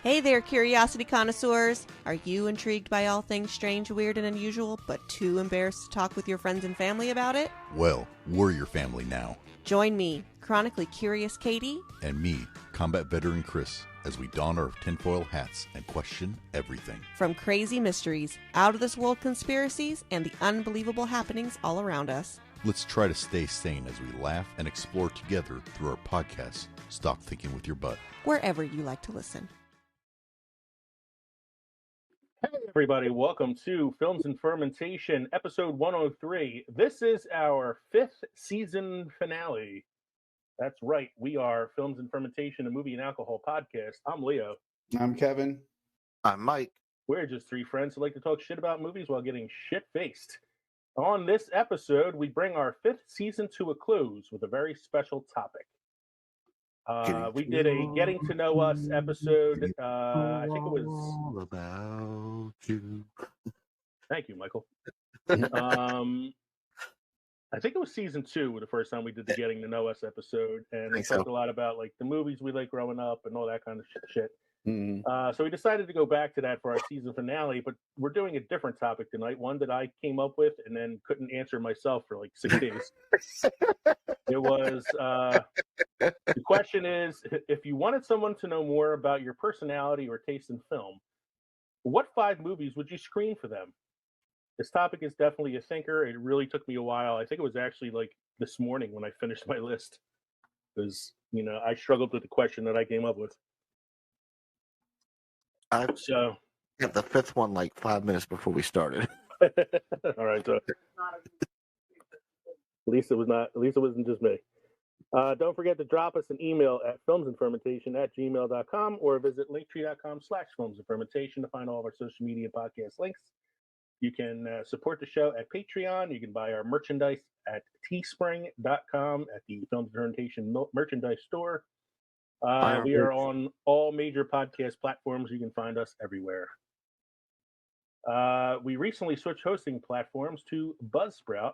Hey there, curiosity connoisseurs. Are you intrigued by all things strange, weird, and unusual, but too embarrassed to talk with your friends and family about it? Well, we're your family now. Join me, chronically curious Katie, And me, combat veteran Chris, as we don our tinfoil hats and question everything. from crazy mysteries, out-of-this-world conspiracies, and the unbelievable happenings all around us. Let's try to stay sane as we laugh and explore together through our podcast, Stop Thinking with Your Butt. Wherever you like to listen. Hey everybody, welcome to Films and Fermentation, episode 103. This is our 5th season finale. That's right, we are Films and Fermentation, a movie and alcohol podcast. I'm Leo. I'm Kevin. I'm Mike. We're just three friends who like to talk shit about movies while getting shit-faced. On this episode, we bring our 5th season to a close with a very special topic. We did a Getting to Know Us episode. I think it was all about you. Thank you, Michael. I think it was season 2, the first time we did the Getting to Know Us episode, and we talked a lot about like the movies we like growing up and all that kind of shit. Mm-hmm. So we decided to go back to that for our season finale, but we're doing a different topic tonight, one that I came up with and then couldn't answer myself for like 6 days. It was the question is, if you wanted someone to know more about your personality or taste in film, what 5 movies would you screen for them? This topic is definitely a thinker. It really took me a while. I think it was actually like this morning when I finished my list, because I struggled with the question that I came up with. I So got the 5th one like 5 minutes before we started. all right, so at least it wasn't just me. Don't forget to drop us an email at filmsandfermentation@gmail.com or visit linktree.com/filmsandfermentation to find all of our social media podcast links. You can support the show at Patreon. You can buy our merchandise at teespring.com at the Films and Fermentation merchandise store. We are on all major podcast platforms. You can find us everywhere. We recently switched hosting platforms to Buzzsprout.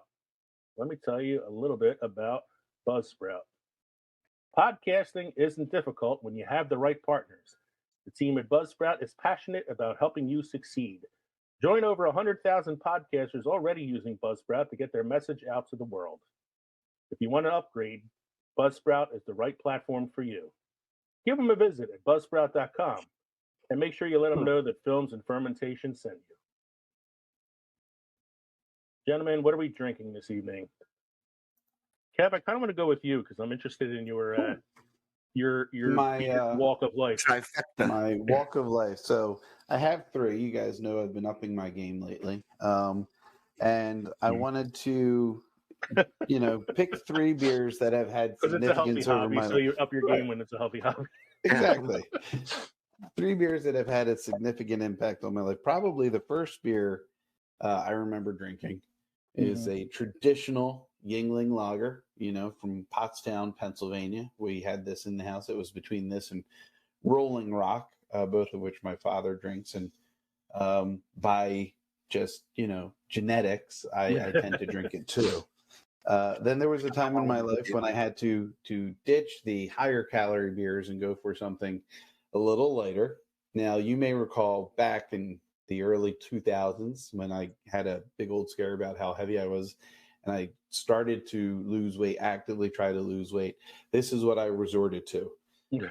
Let me tell you a little bit about Buzzsprout. Podcasting isn't difficult when you have the right partners. The team at Buzzsprout is passionate about helping you succeed. Join over 100,000 podcasters already using Buzzsprout to get their message out to the world. If you want to upgrade, Buzzsprout is the right platform for you. Give them a visit at buzzsprout.com and make sure you let them know that Films and Fermentation sent you. Gentlemen, what are we drinking this evening? Kev, I kind of want to go with you because I'm interested in your walk of life. My walk of life. So I have 3. You guys know I've been upping my game lately. And I wanted to, pick 3 beers that have had significance over my life. So you up your game when it's a healthy hobby. Exactly. 3 beers that have had a significant impact on my life. Probably the first beer I remember drinking is a traditional Yingling lager, from Pottstown, Pennsylvania. We had this in the house. It was between this and Rolling Rock, both of which my father drinks. And by just, genetics, I tend to drink it too. Then there was a time in my life when I had to ditch the higher calorie beers and go for something a little lighter. Now, you may recall back in the early 2000s when I had a big old scare about how heavy I was, and I started to lose weight, actively try to lose weight. This is what I resorted to.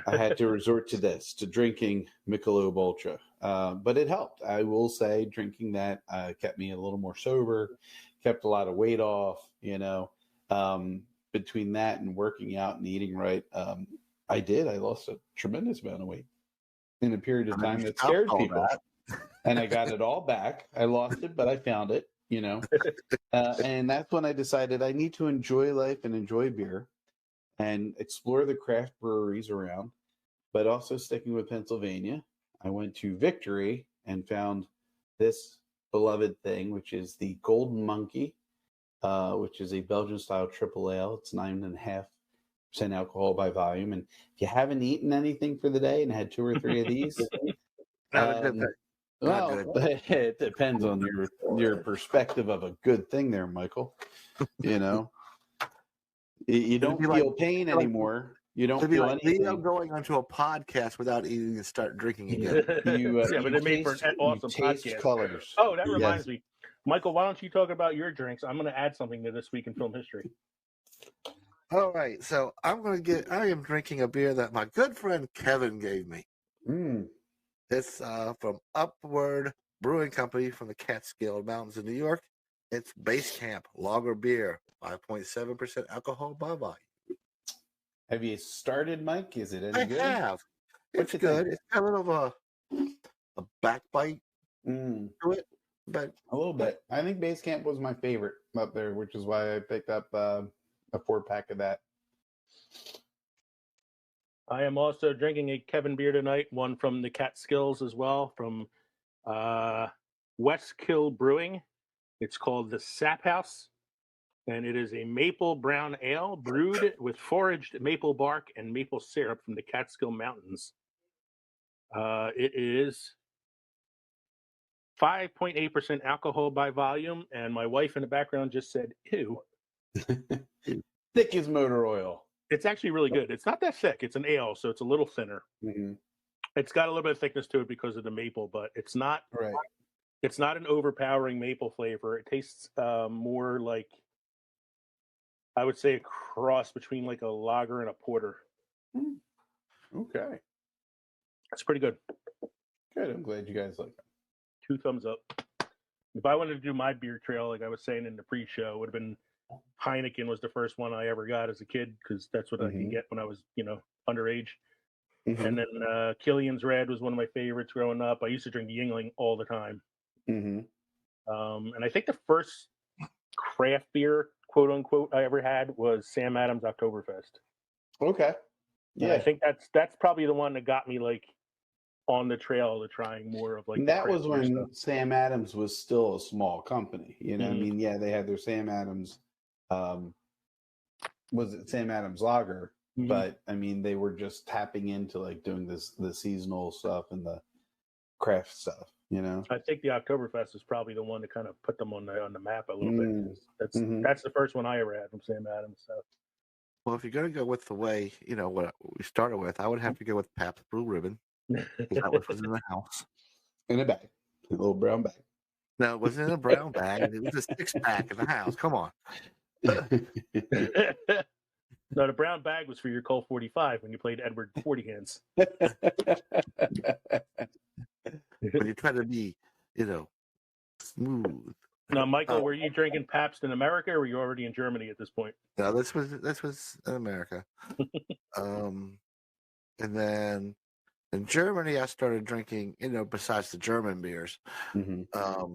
I had to resort to this, to drinking Michelob Ultra. But it helped. I will say drinking that kept me a little more sober, kept a lot of weight off, Between that and working out and eating right, I lost a tremendous amount of weight in a period of time that scared people. And I got it all back. I lost it, but I found it, And that's when I decided I need to enjoy life and enjoy beer and explore the craft breweries around, but also sticking with Pennsylvania. I went to Victory and found this beloved thing, which is the Golden Monkey, which is a Belgian-style triple ale. It's 9.5% alcohol by volume. And if you haven't eaten anything for the day and had 2 or 3 of these, well, it depends on your perspective of a good thing there, Michael. You don't feel pain anymore. You don't It'd be feel like Leo anything. going onto a podcast without eating and start drinking again. You, Yeah, but you they're made for an taste, awesome you taste podcast. colors. Oh, that Yes. reminds me. Michael, why don't you talk about your drinks? I'm going to add something to this week in film history. All right, so I am drinking a beer that my good friend Kevin gave me. Mm. It's from Upward Brewing Company from the Catskill Mountains in New York. It's Base Camp Lager Beer, 5.7% alcohol by volume. Have you started, Mike? Is it any I good? have. What It's you good. think? It's got a little of a backbite Mm. to it, but A little bit. I think Base Camp was my favorite up there, which is why I picked up a 4-pack of that. I am also drinking a Kevin beer tonight, one from the Catskills as well, from Westkill Brewing. It's called the Sap House, and it is a maple brown ale brewed with foraged maple bark and maple syrup from the Catskill Mountains. It is 5.8% alcohol by volume, and my wife in the background just said, ew. Thick as motor oil. It's actually really good. It's not that thick. It's an ale, so it's a little thinner. Mm-hmm. It's got a little bit of thickness to it because of the maple, but it's not Right. It's not an overpowering maple flavor. It tastes more like, I would say, a cross between like a lager and a porter. Okay. It's pretty good. Good. I'm glad you guys like it. 2 thumbs up. If I wanted to do my beer trail, like I was saying in the pre-show, it would have been Heineken was the first one I ever got as a kid because that's what I could get when I was, underage. Mm-hmm. And then Killian's Red was one of my favorites growing up. I used to drink Yingling all the time. Mm-hmm. And I think the first craft beer, quote unquote, I ever had was Sam Adams Oktoberfest. Okay. Yeah, I think that's probably the one that got me like on the trail to trying more of like. And that was when stuff. Sam Adams was still a small company. You know, Mhm. I mean, yeah, they had their Sam Adams. Was it Sam Adams Lager? Mhm. But I mean, they were just tapping into like doing the seasonal stuff and the craft stuff. You know, I think the Oktoberfest is probably the one that kind of put them on the map a little bit. Mhm. That's the first one I ever had from Sam Adams. So. well, if you're going to go with the way, what we started with, I would have to go with Pabst Blue Ribbon. That was in the house. in a bag, a little brown bag. No, it wasn't in a brown bag. It was a 6-pack in the house. Come on. No, the brown bag was for your Colt 45 when you played Edward 40 hands. When you try to be, smooth. Now, Michael, were you drinking Pabst in America, or were you already in Germany at this point? No, this was in America. And then in Germany, I started drinking, besides the German beers, Mm-hmm.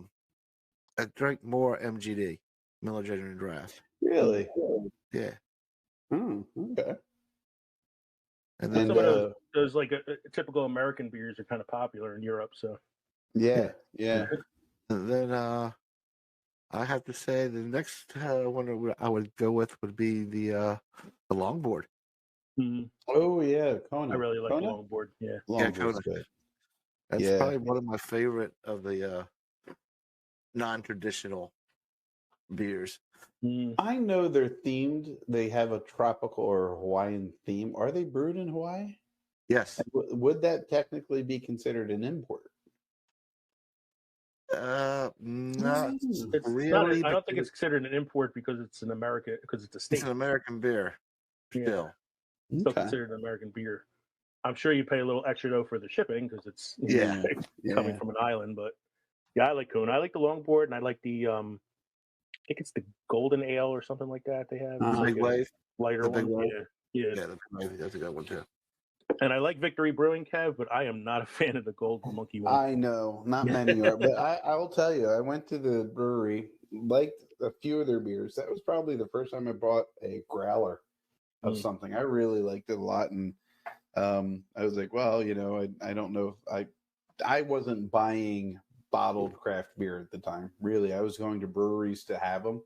I drank more MGD, Miller Genuine Draft. Really? Yeah. Okay. And Some then of those like typical American beers are kind of popular in Europe. So yeah. And then I have to say the next one I would go with would be the longboard. Oh yeah, Kona. I really like Kona? the longboard. Yeah. Longboard's Kona. good. That's Yeah. probably one of my favorite of the non-traditional beers. I know they're themed. They have a tropical or Hawaiian theme. Are they brewed in Hawaii? Yes. Would that technically be considered an import? Not It's really. not. I don't think it's considered an import because it's in America because it's a state. It's an American beer. Still. Yeah. Still considered an American beer. I'm sure you pay a little extra though for the shipping because it's coming from an island. But yeah, I like Kona. I like the longboard, and I like the I think it's the Golden Ale or something like that. They have The Big Wave. lighter The Big one. Wave. Yeah. Yeah, the Big Wave. That's a good one too. And I like Victory Brewing, Kev, but I am not a fan of the Gold Monkey one. I know, not many are, but I will tell you, I went to the brewery, liked a few of their beers. That was probably the first time I bought a growler of something. I really liked it a lot, and I was like, well, I don't know if I wasn't buying bottled craft beer at the time. Really, I was going to breweries to have them.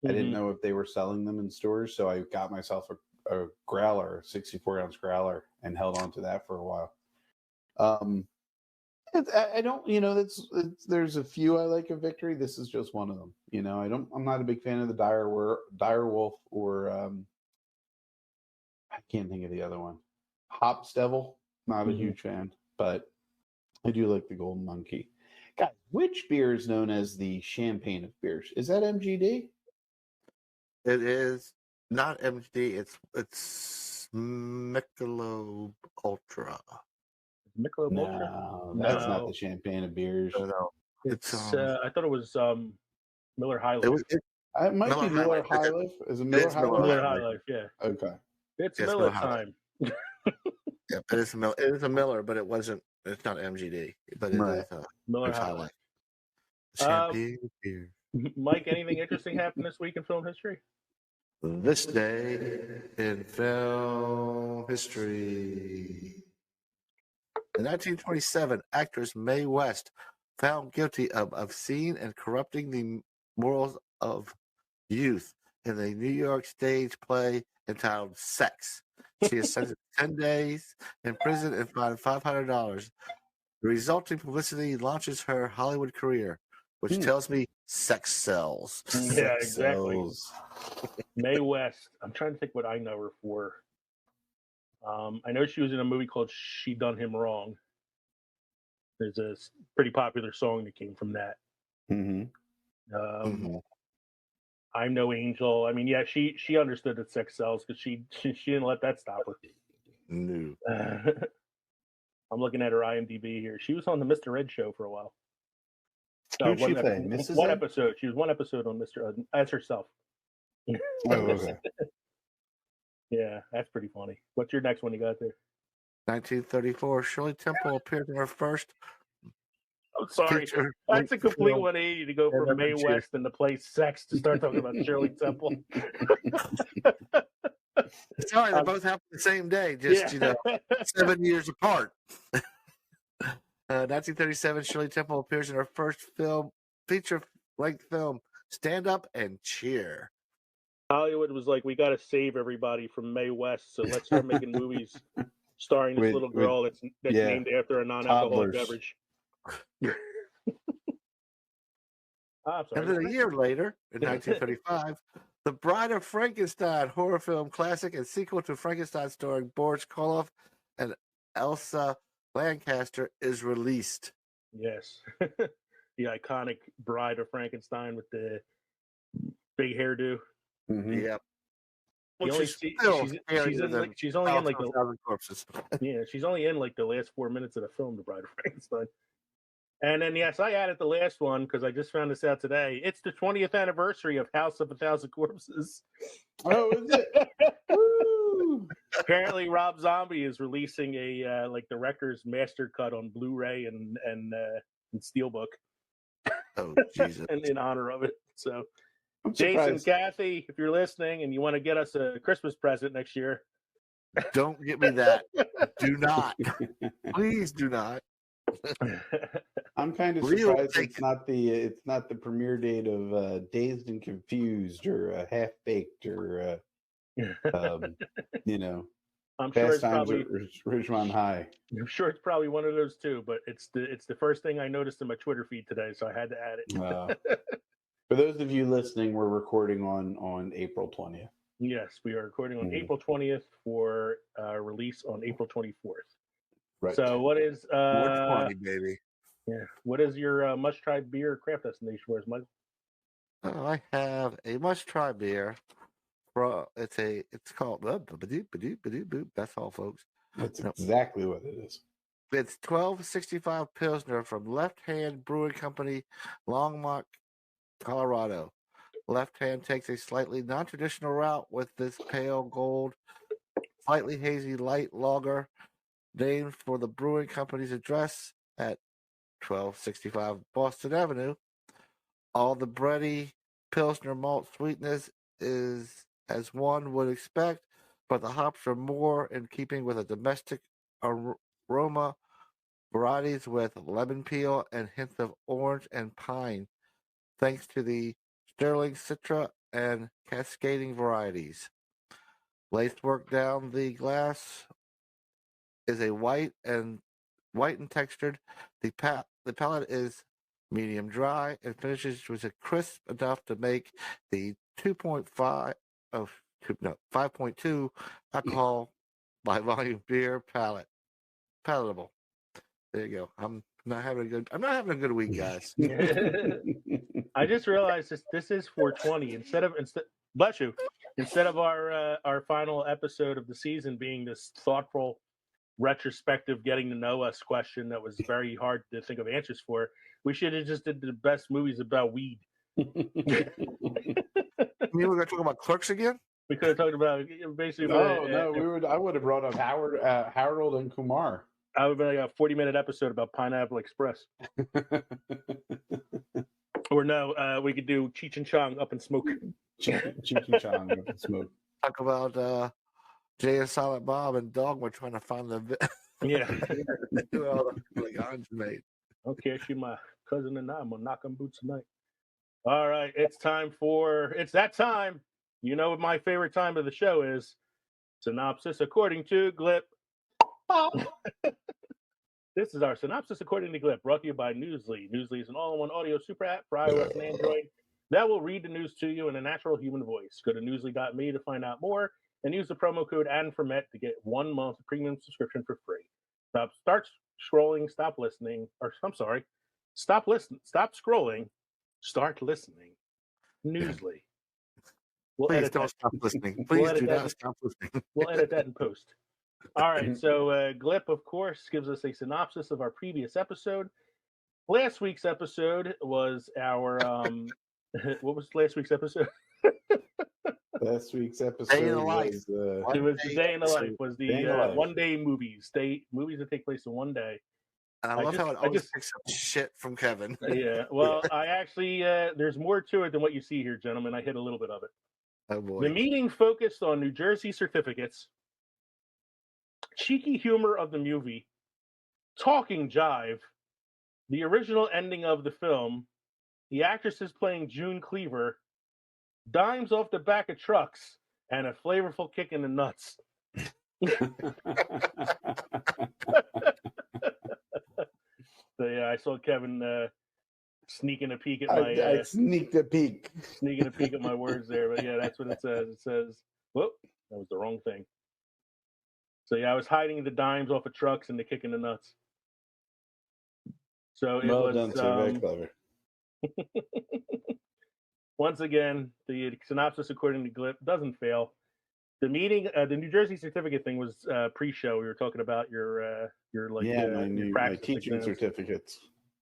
I didn't know if they were selling them in stores, so I got myself a growler, a 64-ounce growler, and held on to that for a while. I don't, there's a few I like of Victory. This is just one of them. I'm not a big fan of the Dire Wolf or I can't think of the other one. Hops Devil, not a huge fan, but I do like the Golden Monkey. Guys, which beer is known as the champagne of beers? Is that MGD? It is not MD. It's Michelob Ultra. Michelob Ultra? No, that's not the champagne of beers. No. It's I thought it was Miller High Life. It might be Miller High Life. Is it Miller High Life? Miller High Life, yeah. Okay. It's Miller time. Yeah, it is a Miller. It is a Miller, but it wasn't. It's not MGD, but it is Miller High Life. Champagne beer. Mike, anything interesting happened this week in film history? This day in film history. In 1927, actress Mae West found guilty of obscene and corrupting the morals of youth in a New York stage play entitled Sex. She is sentenced to 10 days in prison and fined $500. The resulting publicity launches her Hollywood career, which tells me sex sells. Yeah, exactly. Mae West. I'm trying to think what I know her for. I know she was in a movie called She Done Him Wrong. There's a pretty popular song that came from that. I'm No Angel. I mean, yeah, she understood that sex sells because she didn't let that stop her. No. I'm looking at her IMDb here. She was on the Mr. Ed show for a while. Who'd she play? Mrs. One Ed? episode. She was one episode on Mr. Ed as herself. Oh, okay. Yeah, that's pretty funny. What's your next one you got there? 1934, Shirley Temple appeared in her first. I'm sorry. That's a complete 180 to go from Mae West and to play Sex to start talking about Shirley Temple. Sorry, they both happened the same day, just 7 years apart. 1937, Shirley Temple appears in her first feature-length film, Stand Up and Cheer. Hollywood was like, we got to save everybody from Mae West, so let's start making movies starring this little girl that's named after a non-alcoholic beverage. And then a year later, in 1935, The Bride of Frankenstein, horror film classic and sequel to Frankenstein starring Boris Karloff and Elsa Lancaster, is released. Yes. The iconic Bride of Frankenstein with the big hairdo. Yep. She's only in like the corpses. Yeah, she's only in like the last 4 minutes of the film, The Bride of Frankenstein. And then yes, I added the last one because I just found this out today. It's the 20th anniversary of House of a Thousand Corpses. Oh, is it? Woo! Apparently, Rob Zombie is releasing a like the Wreckers master cut on Blu-ray and Steelbook. Oh, Jesus! And in honor of it, so. Jason, Kathy, if you're listening and you want to get us a Christmas present next year, don't get me that. Do not. Please do not. I'm kind of surprised it's not the premiere date of Dazed and Confused or Half Baked or I'm sure it's probably Ridgemont High. I'm sure it's probably one of those too, but it's the first thing I noticed in my Twitter feed today, so I had to add it. For those of you listening, we're recording on April 20th. Yes, we are recording on April 20th for release on April 24th. Right. So what is 420, baby? Yeah. What is your must-try beer craft destination? Where's Mike? I have a must-try beer. It's called that's all, folks. That's exactly what it is. It's 1265 Pilsner from Left Hand Brewing Company, Longmont, Colorado. Left Hand takes a slightly non-traditional route with this pale gold, slightly hazy light lager, named for the brewing company's address at 1265 Boston Avenue. All the bready Pilsner malt sweetness is as one would expect, but the hops are more in keeping with a domestic aroma. Varieties with lemon peel and hints of orange and pine, thanks to the Sterling Citra and cascading varieties. Lacework down the glass is a white and textured. The palate is medium dry and finishes with a crisp enough to make the 2.5 5.2 alcohol by volume beer palatable. There you go. I'm not having a good week, guys. I just realized this is 420 bless you, instead of our final episode of the season being this thoughtful retrospective getting to know us question that was very hard to think of answers for. We should have just did the best movies about weed. You were going to talk about Clerks again? We could have talked about basically. I would have brought up Harold and Kumar. I would be like a 40-minute episode about Pineapple Express. Or no, we could do Cheech and Chong Up in Smoke. Cheech and Chong Up in Smoke. Talk about Jay and Silent Bob and Dogma trying to find the Yeah. all the ganja made. Okay, she my cousin and I'm gonna knock on boots tonight. All right, it's that time. You know what my favorite time of the show is. Synopsis according to Glip. This is our synopsis according to Glip, brought to you by Newsly. Newsly is an all-in-one audio super app for iOS and Android that will read the news to you in a natural human voice. Go to newsly.me to find out more and use the promo code ADAMFORMET to get 1 month premium subscription for free. Stop scrolling, stop listening, or I'm sorry, stop scrolling, start listening. Newsly. Please don't stop listening. Please do not stop listening. We'll edit that in post. All right, so Glip, of course, gives us a synopsis of our previous episode. Last week's episode was our what was last week's episode? Last week's episode Day in the Life. It was the Day in the Life. Was the one-day movies that take place in one day. I love how it always picks up shit from Kevin. Yeah, well, I actually there's more to it than what you see here, gentlemen. I hit a little bit of it. Oh boy. The meeting focused on New Jersey certificates, cheeky humor of the movie, talking jive, the original ending of the film, the actresses playing June Cleaver, dimes off the back of trucks, and a flavorful kick in the nuts. So yeah, I saw Kevin sneaking a peek at my. I sneaked a peek. Sneaking a peek at my words there, but yeah, that's what it says. It says, "Whoop, that was the wrong thing." So yeah, I was hiding the dimes off of trucks and the kick in the nuts. So it Well was done, sir. Very clever. Once again, the synopsis according to Glip doesn't fail. The meeting, the New Jersey certificate thing was pre-show. We were talking about your my teaching exams. certificates.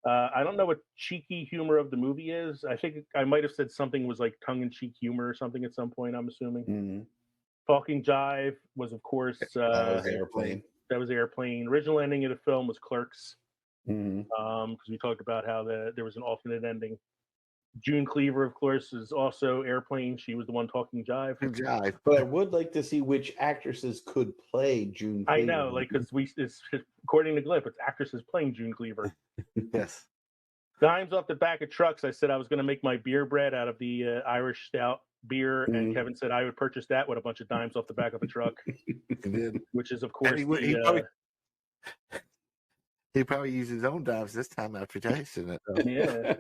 I don't know what cheeky humor of the movie is. I think I might have said something was like tongue-in-cheek humor or something at some point. I'm assuming. Mm-hmm. Talking jive was, of course, that was Airplane. That was Airplane. Original ending of the film was Clerks. Mm-hmm. Because we talked about how there was an alternate ending. June Cleaver, of course, is also Airplane. She was the one talking jive. But I would like to see which actresses could play June Cleaver. I know, because it's according to Glip, it's actresses playing June Cleaver. Yes. Dimes off the back of trucks. I said I was going to make my beer bread out of the Irish Stout beer, and Kevin said I would purchase that with a bunch of dimes off the back of a truck. He did. Which is, of course, he probably used his own dimes this time after tasting it. Yeah.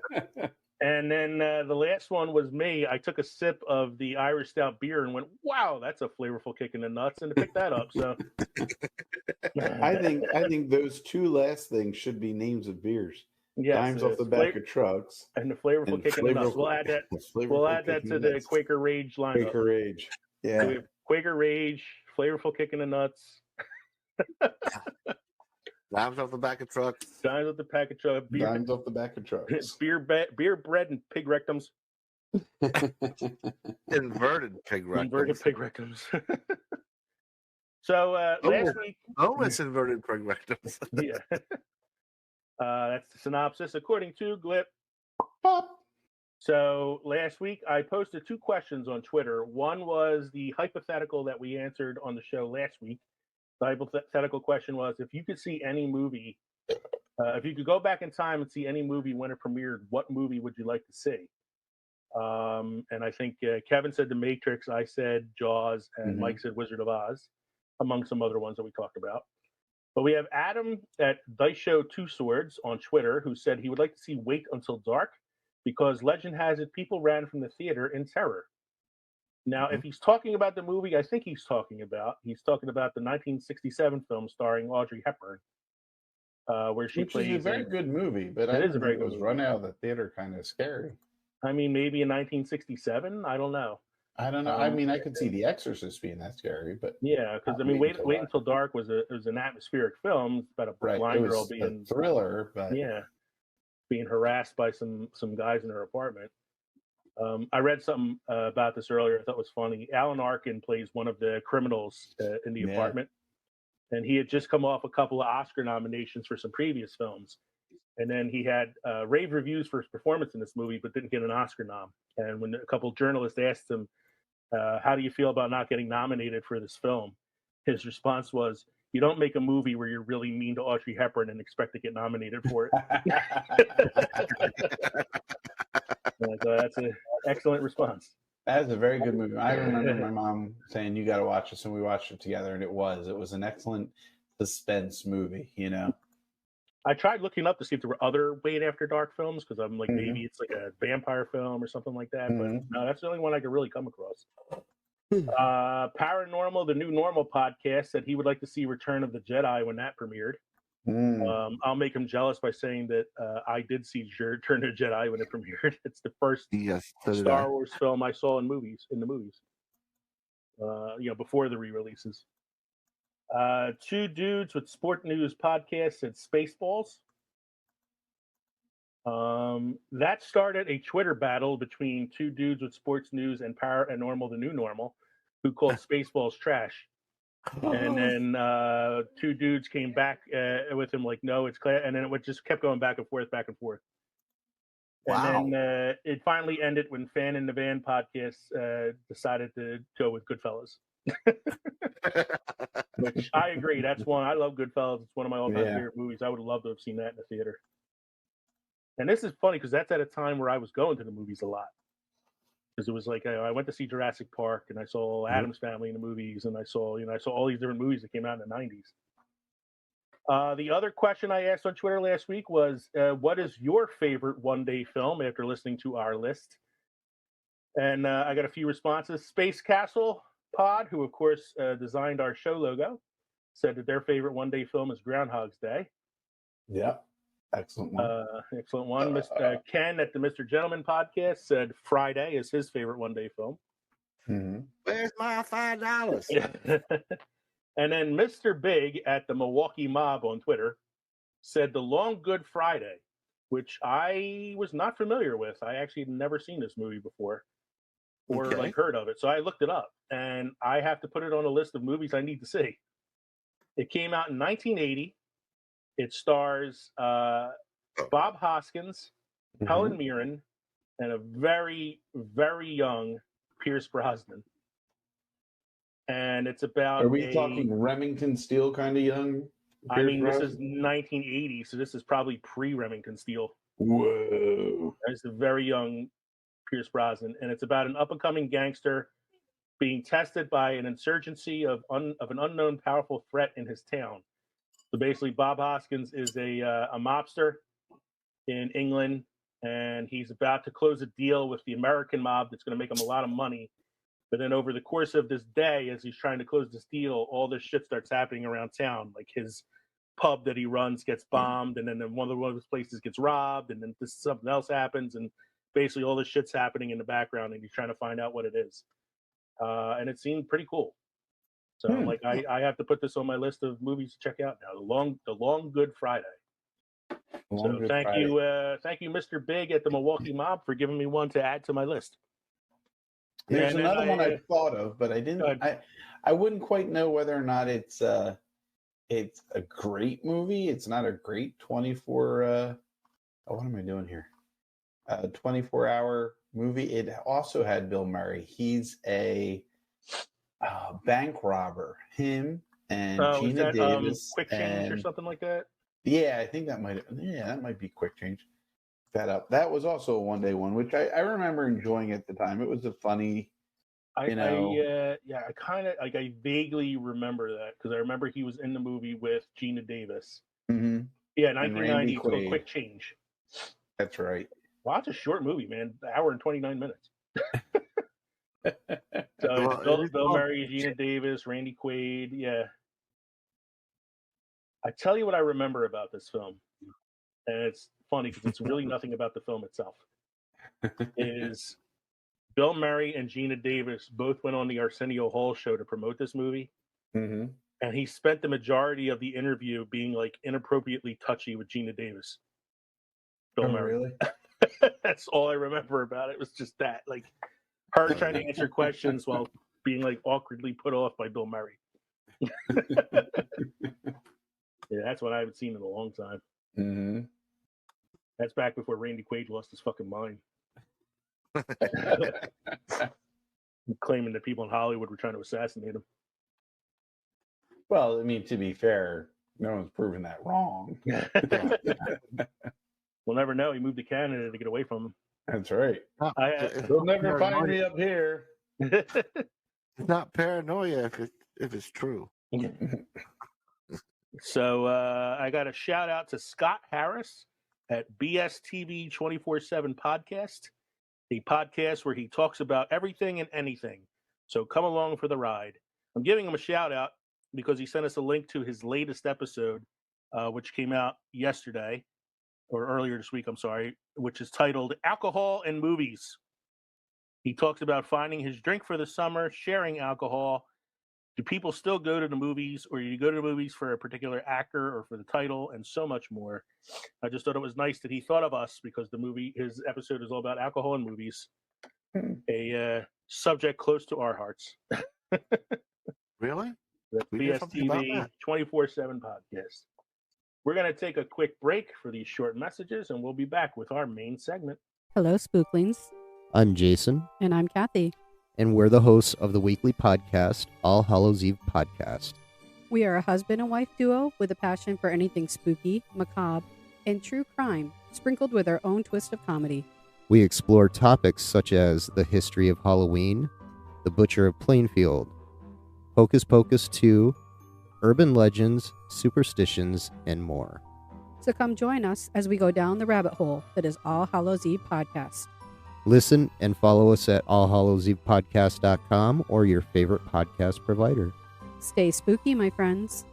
And then the last one was me. I took a sip of the Irish Stout beer and went, "Wow, that's a flavorful kick in the nuts," and to pick that up. So, I think those two last things should be names of beers. Yes, dimes off the back of trucks and the flavorful kick in the nuts. We'll add that. We'll add that to the Quaker Rage lineup. Quaker Rage, yeah. So we have Quaker Rage, flavorful kick in the nuts. Dimes off the back of trucks. Dimes off the back of trucks. Dimes off the back of trucks. Beer, bread, and pig rectums. Inverted pig rectums. Inverted pig rectums. So last week. Boneless inverted pig rectums. Yeah. That's the synopsis according to Glip. So last week I posted 2 questions on Twitter. One was the hypothetical that we answered on the show last week. The hypothetical question was, if you could see any movie, if you could go back in time and see any movie when it premiered, what movie would you like to see? And I think Kevin said The Matrix, I said Jaws, and Mike said Wizard of Oz, among some other ones that we talked about. But we have Adam at Dice Show 2 Swords on Twitter, who said he would like to see Wait Until Dark because legend has it people ran from the theater in terror. Now, if he's talking about the movie, I think he's talking about the 1967 film starring Audrey Hepburn, where she Which plays. is a very good movie, but It I is a don't very think it good was movie. run out of the theater kind of scary. I mean, maybe in 1967. I don't know. I don't know. I mean, I could see The Exorcist being that scary, but Yeah, because I mean, Wait Until Dark was an atmospheric film about a right. blind It girl was a being thriller, but being harassed by some guys in her apartment. I read something about this earlier. I thought it was funny. Alan Arkin plays one of the criminals in the apartment, and he had just come off a couple of Oscar nominations for some previous films. And then he had rave reviews for his performance in this movie, but didn't get an Oscar nom. And when a couple of journalists asked him, how do you feel about not getting nominated for this film? His response was, you don't make a movie where you're really mean to Audrey Hepburn and expect to get nominated for it. So that's an excellent response. That's a very good movie. I remember my mom saying, you got to watch this, and we watched it together, and it was an excellent suspense movie, you know? I tried looking up to see if there were other Wait After Dark films, because I'm like, maybe it's like a vampire film or something like that. But no, that's the only one I could really come across. Paranormal, the New Normal podcast, said he would like to see Return of the Jedi when that premiered. I'll make him jealous by saying that I did see Return of the Jedi when it premiered. It's the first Star Wars film I saw in the movies. Before the re-releases. Two Dudes with Sport News podcast said Spaceballs. That started a Twitter battle between Two Dudes with Sports News and Paranormal, the New Normal, who called Spaceballs trash. And then Two Dudes came back with him like, no, it's clear. And then it just kept going back and forth. Wow. And then it finally ended when Fan in the Van podcast decided to go with Goodfellas. Which I agree. That's one. I love Goodfellas. It's one of my all-time favorite movies. I would have loved to have seen that in the theater. And this is funny because that's at a time where I was going to the movies a lot. Because it was like I went to see Jurassic Park, and I saw Addams Family in the movies, and I saw all these different movies that came out in the 90s. The other question I asked on Twitter last week was, what is your favorite one-day film after listening to our list? And I got a few responses. Space Castle Pod, who of course designed our show logo, said that their favorite one-day film is Groundhog's Day. Yep. Excellent one. Excellent one. Ken at the Mr. Gentleman podcast said Friday is his favorite one-day film. Where's my $5? And then Mr. Big at the Milwaukee Mob on Twitter said The Long Good Friday, which I was not familiar with. I actually had never seen this movie before or like heard of it. So I looked it up, and I have to put it on a list of movies I need to see. It came out in 1980. It stars Bob Hoskins, Helen Mirren, and a very, very young Pierce Brosnan. And it's about. Are we talking Remington Steele kind of young? I mean, this is 1980, so this is probably pre-Remington Steele. Whoa! It's a very young Pierce Brosnan, and it's about an up-and-coming gangster being tested by an insurgency of an unknown powerful threat in his town. So basically, Bob Hoskins is a mobster in England, and he's about to close a deal with the American mob that's going to make him a lot of money. But then over the course of this day, as he's trying to close this deal, all this shit starts happening around town. Like his pub that he runs gets bombed, and then one of his places gets robbed, and then something else happens, and basically all this shit's happening in the background, and he's trying to find out what it is. And it seemed pretty cool. So I'm like, I have to put this on my list of movies to check out now. The Long Good Friday. Thank you, Mr. Big at the Milwaukee Mob, for giving me one to add to my list. There's another one I thought of, but I didn't. I wouldn't quite know whether or not it's a great movie. It's not a great 24. What am I doing here? 24-hour movie. It also had Bill Murray. He's a bank robber. Him and Gina Davis. Quick Change or something like that. Yeah, I think that might be Quick Change. That was also a one-day one, which I remember enjoying at the time. It was a funny, I vaguely remember that because I remember he was in the movie with Gina Davis. Mm-hmm. Yeah, 1990. It's called Quick Change. That's right. Wow, it's a short movie, man. An hour and 29 minutes. So Well, it's it is Bill called- Murray, Gina Davis, Randy Quaid. Yeah. I tell you what I remember about this film, and it's funny because it's really nothing about the film itself. Is Bill Murray and Gina Davis both went on the Arsenio Hall show to promote this movie, Mm-hmm. and he spent the majority of the interview being like inappropriately touchy with Gina Davis. Bill Murray. Really? That's all I remember about it. Was just that, like her trying to answer questions while being like awkwardly put off by Bill Murray. Yeah, that's what I haven't seen in a long time. Mm-hmm. That's back before Randy Quaid lost his fucking mind. Claiming that people in Hollywood were trying to assassinate him. Well, I mean, to be fair, no one's proven that wrong. We'll never know. He moved to Canada to get away from him. That's right. It's They'll not never find paranoia. me up here. It's not paranoia if it's true. So I got a shout out to Scott Harris at BSTV 24/7 podcast, a podcast where he talks about everything and anything. So come along for the ride. I'm giving him a shout out because he sent us a link to his latest episode, which came out yesterday or earlier this week, I'm sorry, which is titled Alcohol and Movies. He talks about finding his drink for the summer, sharing alcohol. Do people still go to the movies, or do you go to the movies for a particular actor or for the title, and so much more? I just thought it was nice that he thought of us because his episode is all about alcohol and movies, a subject close to our hearts. Really? That's We did something about BSTV that. 24/7 podcast. We're going to take a quick break for these short messages, and we'll be back with our main segment. Hello, Spooklings. I'm Jason, And I'm Kathy. and we're the hosts of the weekly podcast, All Hallows Eve Podcast. We are a husband and wife duo with a passion for anything spooky, macabre, and true crime, sprinkled with our own twist of comedy. We explore topics such as the history of Halloween, the Butcher of Plainfield, Hocus Pocus 2, urban legends, superstitions, and more. So come join us as we go down the rabbit hole that is All Hallows Eve Podcast. Listen and follow us at allhallowsevepodcast.com or your favorite podcast provider. Stay spooky, my friends.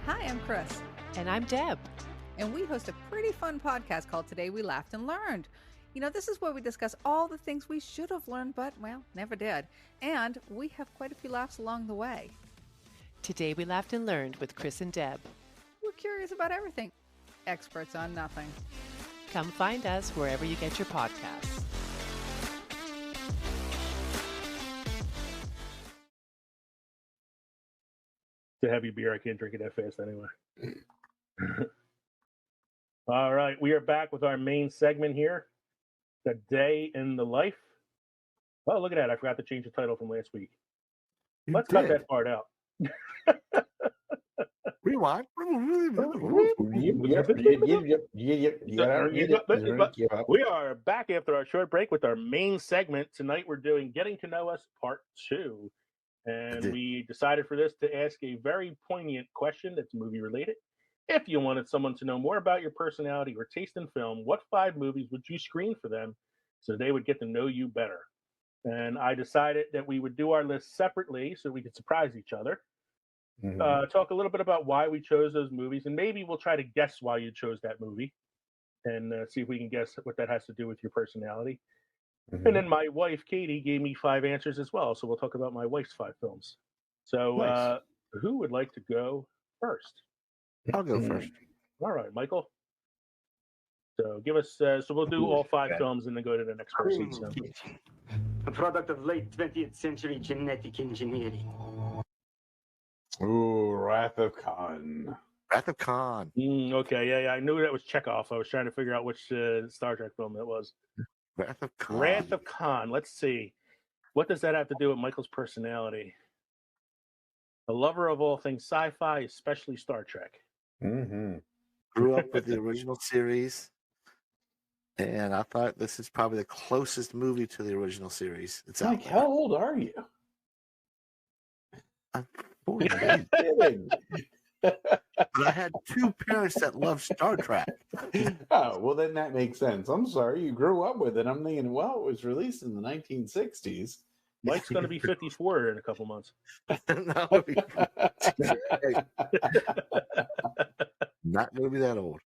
Hi, I'm Chris, And I'm Deb. and we host a pretty fun podcast called Today We Laughed and Learned. You know, this is where we discuss all the things we should have learned, but, well, never did. And we have quite a few laughs along the way. Today we laughed and learned with Chris and Deb. We're curious about everything, experts on nothing. Come find us wherever you get your podcasts. It's a heavy beer. I can't drink it that fast anyway. All right. We are back with our main segment here, The Day in the Life. Oh, look at that. I forgot to change the title from last week. You Let's cut did. that part out. Rewind. We are back after our short break with our main segment. Tonight we're doing Getting to Know Us Part 2. And we decided for this to ask a very poignant question that's movie related. If you wanted someone to know more about your personality or taste in film, what 5 movies would you screen for them so they would get to know you better? And I decided that we would do our list separately so we could surprise each other. Talk a little bit about why we chose those movies, and maybe we'll try to guess why you chose that movie and see if we can guess what that has to do with your personality. And then my wife, Katie, gave me 5 answers as well. So we'll talk about my wife's 5 films. So Nice. who would like to go first? I'll go first. All right, Michael. So give us, so we'll do all 5 films and then go to the next person. So. A product of late 20th century genetic engineering. Ooh, Wrath of Khan. Wrath of Khan. Okay, yeah, I knew that was Chekhov. I was trying to figure out which Star Trek film that was. Wrath of Khan. Wrath of Khan. Let's see. What does that have to do with Michael's personality? A lover of all things sci-fi, especially Star Trek. Grew up with the original series, and I thought this is probably the closest movie to the original series. It's out Mike, there. how old are you? I'm 48. Kidding. but I had two parents that loved Star Trek. Oh, well, then that makes sense. I'm sorry. You grew up with it. I'm thinking, well, it was released in the 1960s. Mike's going to be 54 in a couple months. No, not going to be that old.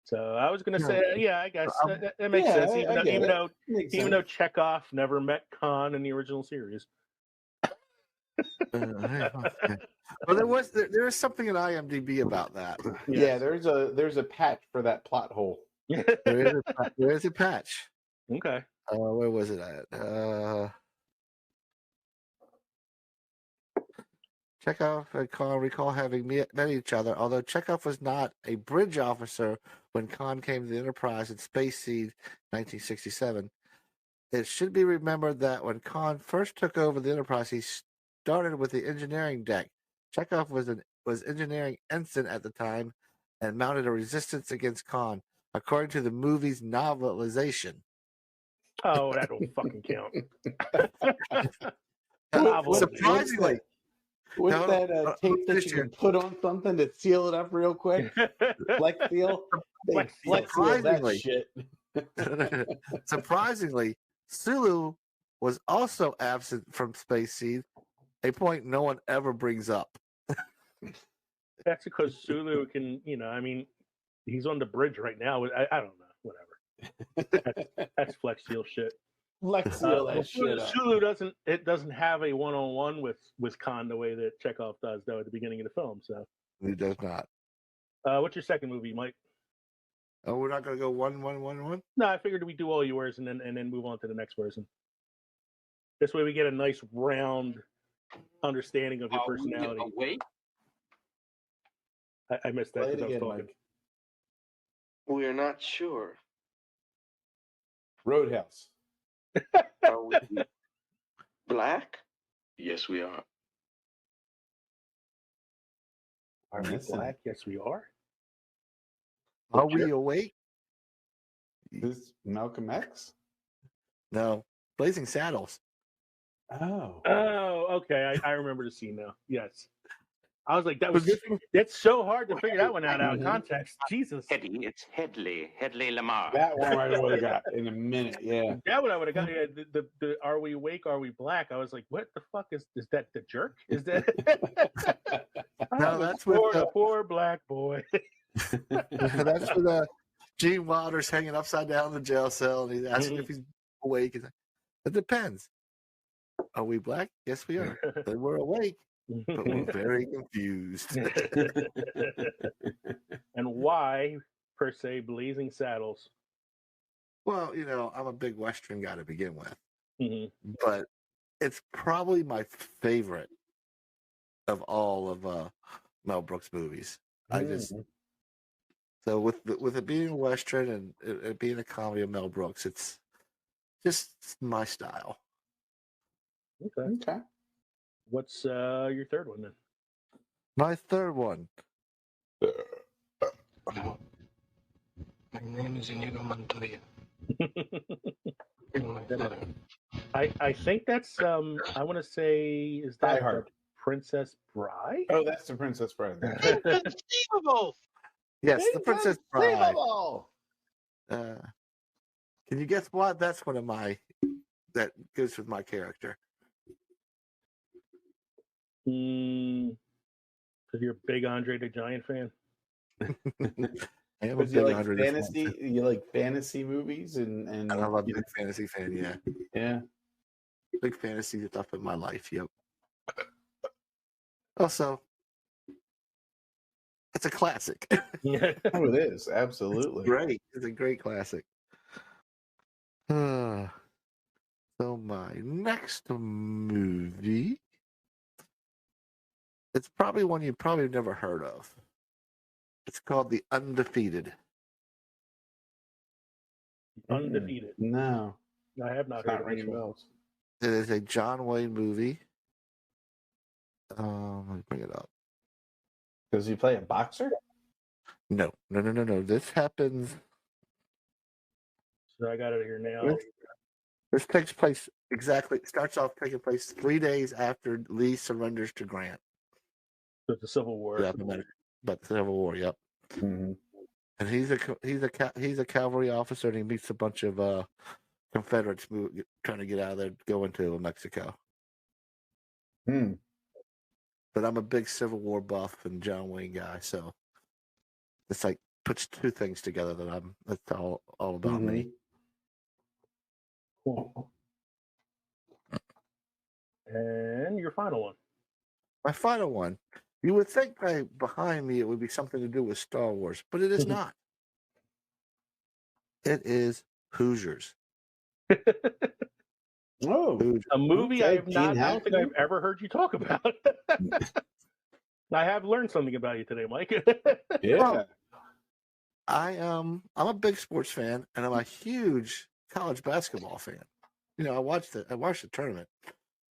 So I was going to say, yeah, I guess that makes sense. Even though Chekhov never met Khan in the original series. Well, there is something in IMDb about that. Yeah, there's a patch for that plot hole. There is a patch. Okay. Where was it at? Chekhov and Khan recall having met each other, although Chekhov was not a bridge officer when Khan came to the Enterprise in Space Seed 1967. It should be remembered that when Khan first took over the Enterprise, he started with the engineering deck. Chekhov was engineering ensign at the time and mounted a resistance against Khan, according to the movie's novelization. Oh, that don't fucking count. Surprisingly. With that tape that you can put on something to seal it up real quick, Flex Seal. Flex Seal that shit. Surprisingly, Sulu was also absent from Space Seed, a point no one ever brings up. That's because Sulu can, he's on the bridge right now. I don't know, whatever. That's Flex Seal shit. Flex Seal that shit up. Sulu doesn't have a one-on-one with Khan the way that Chekhov does, though, at the beginning of the film. So he does not. What's your second movie, Mike? Oh, we're not going to go one. No, I figured we do all yours and then move on to the next person. This way, we get a nice round understanding of your personality. Wait. I missed that because I was talking. We're not sure. Roadhouse. Are we black? Yes, we are. Are we black? Yes, we are. Are we awake? This Malcolm X? No, Blazing Saddles. Oh, okay. I remember the scene now. Yes. I was like, that's so hard to figure that one out of context. Jesus. It's Headley Lamar. that one I would have got in a minute. Yeah. That one I would have got. Yeah, the Are We Awake? Are We Black? I was like, what the fuck is that? The jerk? Is that? No, that's poor black boy. That's with Gene Wilder's hanging upside down in the jail cell, and he's asking if he's awake. It depends. Are we black? Yes, we are. Then we're awake. But we're very confused. And why, per se, Blazing Saddles? Well, I'm a big Western guy to begin with. Mm-hmm. But it's probably my favorite of all of Mel Brooks movies. So with it being a Western and it being a comedy of Mel Brooks, it's just my style. Okay. What's your third one then? My third one. My name is Inigo Montoya. I think that's I want to say, is that the Princess Bride? Oh, that's the Princess Bride. Inconceivable. Yes, the Princess Bride. Can you guess what? That's one of that goes with my character. Because you're a big Andre the Giant fan. I am a big Andre the fantasy. fan. You like fantasy movies and I'm a big fantasy fan. Yeah. Big fantasy stuff in my life. Yep. Also, it's a classic. Yeah. Oh, it is absolutely great. It's a great classic. So my next movie. It's probably one you probably never heard of. It's called The Undefeated. Undefeated. No, I have not heard of this one. It is a John Wayne movie. Let me bring it up. Does he play a boxer? No. This happens. So I got it here now. This takes place starts off taking place 3 days after Lee surrenders to Grant. With the Civil War. Yeah, about the Civil War. Yep. Mm-hmm. And he's a cavalry officer, and he meets a bunch of Confederates trying to get out of there, go into Mexico. Hmm. But I'm a big Civil War buff and John Wayne guy, so it's like puts two things together that's all about me. Cool. And your final one. My final one. You would think behind me it would be something to do with Star Wars, but it is not. It is Hoosiers. Oh, Hoosiers. A movie okay. I don't think I've ever heard you talk about. I have learned something about you today, Mike. Yeah. I'm a big sports fan, and I'm a huge college basketball fan. You know, I watched the tournament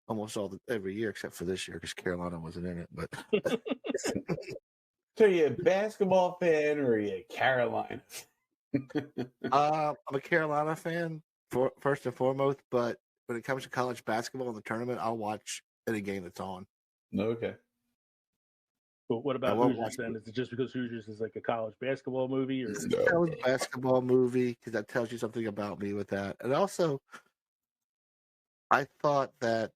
almost every year except for this year because Carolina wasn't in it. But So you a basketball fan or are you a Carolina? I'm a Carolina fan first and foremost, but when it comes to college basketball in the tournament, I'll watch any game that's on. Okay. But what about Hoosiers then? Is it just because Hoosiers is like a college basketball movie? Or It's a college basketball movie because that tells you something about me with that. And also, I thought that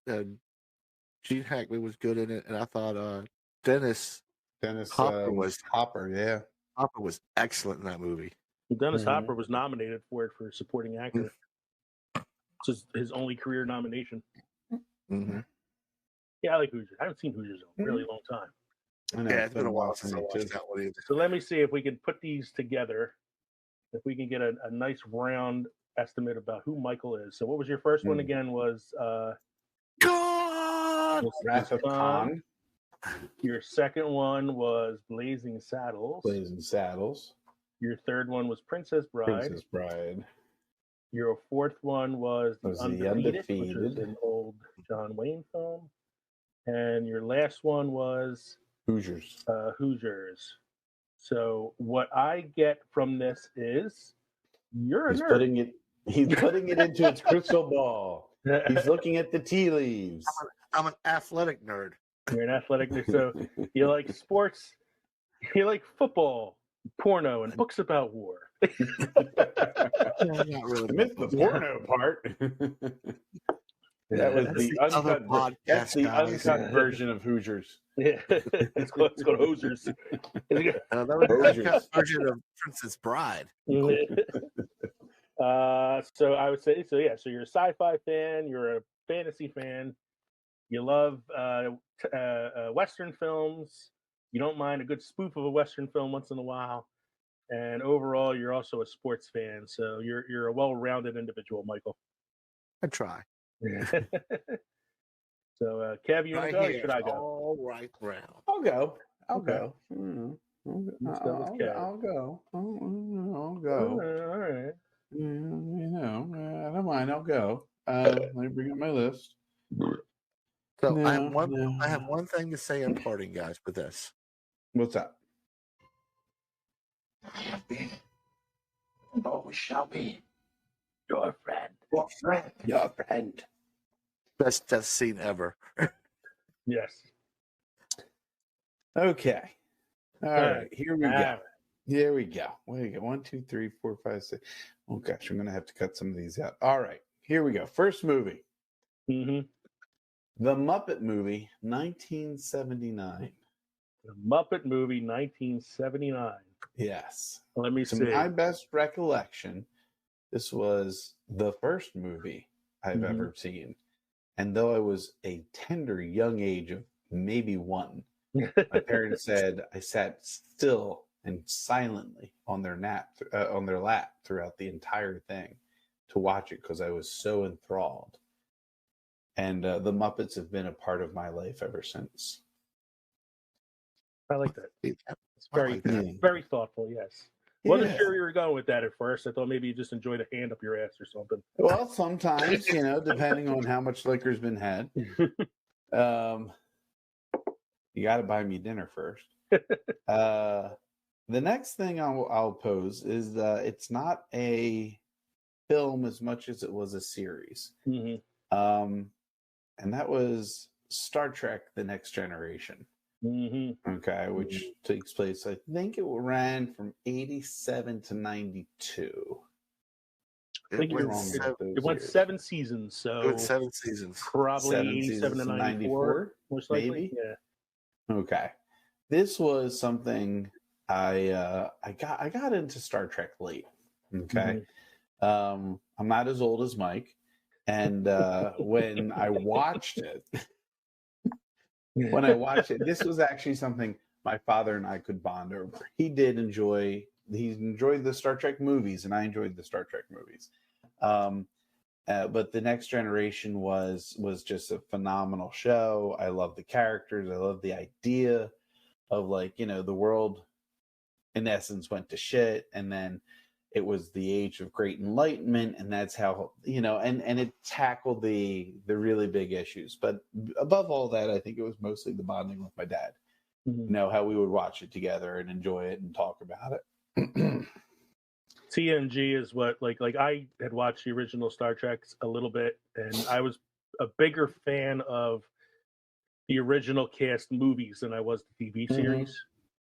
Gene Hackman was good in it, and I thought Dennis Hopper Hopper was excellent in that movie. Dennis Hopper was nominated for it for supporting actor. It's his only career nomination. Mm-hmm. Yeah, I like Hoosiers. I haven't seen Hoosiers in a really long time. I know, Yeah, it's been a while since I watched that one either. So let me see if we can put these together. If we can get a nice round estimate about who Michael is. So what was your first one again? Was Wrath of Khan. Your second one was Blazing Saddles. Blazing Saddles. Your third one was Princess Bride. Princess Bride. Your fourth one was The Undefeated, which was Undefeated. an old John Wayne film. And your last one was Hoosiers. Hoosiers. So what I get from this is you're a nerd. He's putting it into its crystal ball. He's looking at the tea leaves. I'm an athletic nerd. You're an athletic nerd. So you like sports, you like football, porno, and books about war. Not really. I missed the porno part. That was the uncut. That's the uncut version of Hoosiers. Yeah, it's called Hoosiers. That was the uncut version of Princess Bride. So I would say, so you're a sci-fi fan, you're a fantasy fan, you love Western films, you don't mind a good spoof of a Western film once in a while, and overall, you're also a sports fan. So you're a well-rounded individual, Michael. I try. So, Kev, you want to go? Or should I go? All right, round. I'll go. I'll Okay. go. Let's go with Kev. I'll go. I'll go. All right. I don't mind. I'll go. Let me bring up my list. So I have one thing to say in parting, guys, with this. What's that? I have been and always shall be Your friend. your friend. Your friend. Best death scene ever. Yes. Okay. All right. Here we go. right. Here we go. Where we go? 1, 2, 3, 4, 5, 6. Oh gosh, I'm gonna have to cut some of these out. All right. Here we go. First movie. Mm-hmm. The Muppet Movie, 1979. The Muppet Movie, 1979. Yes. Let me To see. my best recollection, this was the first movie I've ever seen. And though I was a tender young age of maybe 1, my parents said I sat still and silently on their lap throughout the entire thing to watch it because I was so enthralled. And the Muppets have been a part of my life ever since. I like that. It's very very thoughtful. Yes. Wasn't sure you were going with that at first. I thought maybe you just enjoyed a hand up your ass or something. Well, sometimes, depending on how much liquor's been had. You got to buy me dinner first. The next thing I'll pose is it's not a film as much as it was a series. Mm-hmm. And that was Star Trek: The Next Generation. Mm-hmm. Okay, which takes place, I think it ran from 87 to 92. I think It went seven, it went 7 seasons, so 7 seasons. probably 7 87 seasons to to 94, most likely. maybe? Yeah. Okay. This was something I got into Star Trek late. Okay. I'm not as old as Mike. And when I watched it, this was actually something my father and I could bond over. He enjoyed the Star Trek movies, and I enjoyed the Star Trek movies. But the Next Generation was just a phenomenal show. I love the characters. I love the idea of, like, the world in essence went to shit, and then it was the age of great enlightenment, and that's how, and it tackled the really big issues. But above all that, I think it was mostly the bonding with my dad. How we would watch it together and enjoy it and talk about it. TNG is what, like I had watched the original Star Trek a little bit, and I was a bigger fan of the original cast movies than I was the TV series.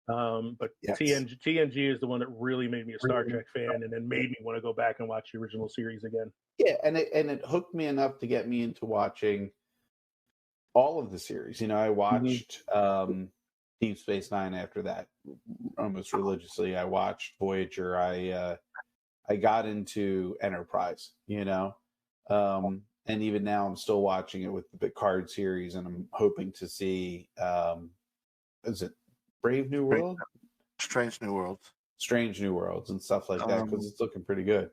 But Yes. TNG is the one that really made me a Star Trek fan, and then made me want to go back and watch the original series again. Yeah, and it hooked me enough to get me into watching all of the series. I watched Deep Space Nine after that almost religiously. I watched Voyager. I got into Enterprise. And even now I'm still watching it with the Picard series, and I'm hoping to see is it Brave New World? Strange New Worlds. Strange New Worlds and stuff like that, because it's looking pretty good.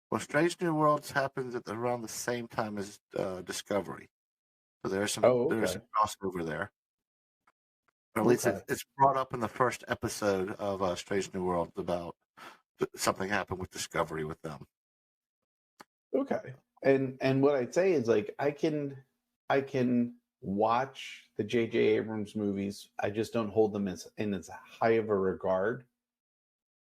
Well, Strange New Worlds happens around the same time as Discovery. So there's some crossover there. Or at least it's brought up in the first episode of Strange New Worlds about something happened with Discovery with them. Okay. And what I'd say is, like, I can watch the J.J. Abrams movies. I just don't hold them in as high of a regard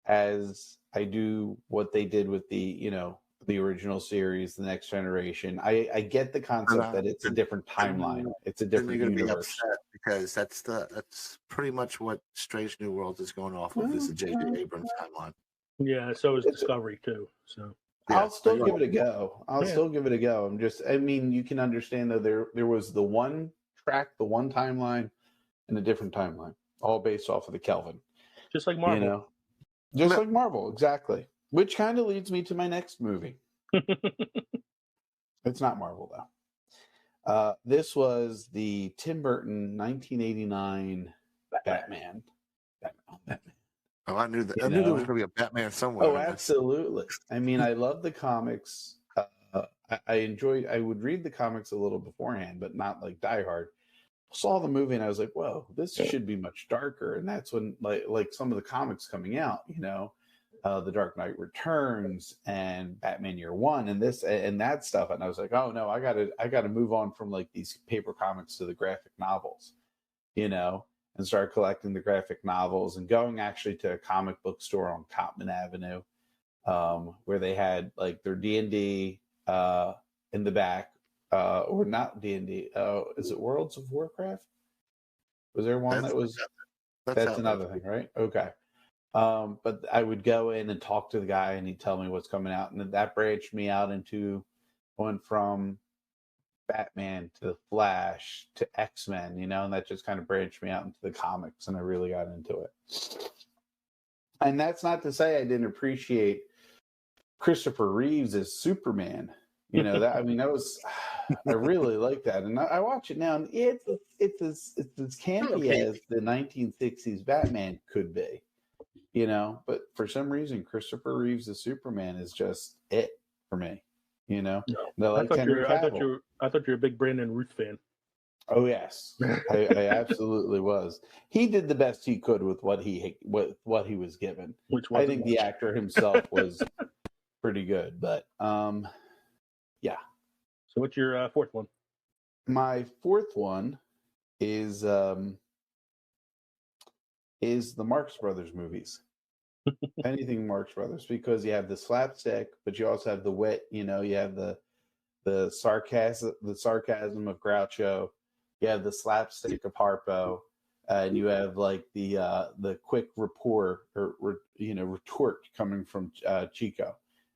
as I do what they did with the original series, The Next Generation. I get the concept that it's a different timeline. It's a different universe. Because that's pretty much what Strange New Worlds is going off of, is the J.J. Abrams timeline. Yeah, so is Discovery too. So yeah, I'll still give it a go. Still give it a go. You can understand that there was the one track, the one timeline, and a different timeline, all based off of the Kelvin. Just like Marvel. Just like Marvel, exactly. Which kind of leads me to my next movie. It's not Marvel, though. This was the Tim Burton 1989 Batman. Oh, I knew that. I knew there was going to be a Batman somewhere. Oh, absolutely. I mean, I love the comics. I would read the comics a little beforehand, but not like diehard. Saw the movie and I was like, whoa, this should be much darker. And that's when like some of the comics coming out, The Dark Knight Returns and Batman Year One and this and that stuff. And I was like, oh no, I gotta move on from like these paper comics to the graphic novels, and start collecting the graphic novels and going actually to a comic book store on Cottman Avenue, where they had like their D&D in the back, or not D&D. Is it Worlds of Warcraft? Was there one that was? That's another thing, right? Okay. But I would go in and talk to the guy, and he'd tell me what's coming out, and that branched me out into going from Batman to the Flash to X-Men, and that just kind of branched me out into the comics, and I really got into it. And that's not to say I didn't appreciate Christopher Reeves as Superman. I really like that, and I watch it now, and it's as campy as the 1960s Batman could be, But for some reason, Christopher Reeves as Superman is just it for me. No. I thought you were a big Brandon Ruth fan. Oh yes, I absolutely was. He did the best he could with what he was given. I think the actor himself was pretty good, but yeah. So what's your fourth one? My fourth one is the Marx Brothers movies. Anything Marx Brothers, because you have the slapstick, but you also have the wit. You have the sarcasm of Groucho. You have the slapstick of Harpo. and you have like the quick retort coming from Chico,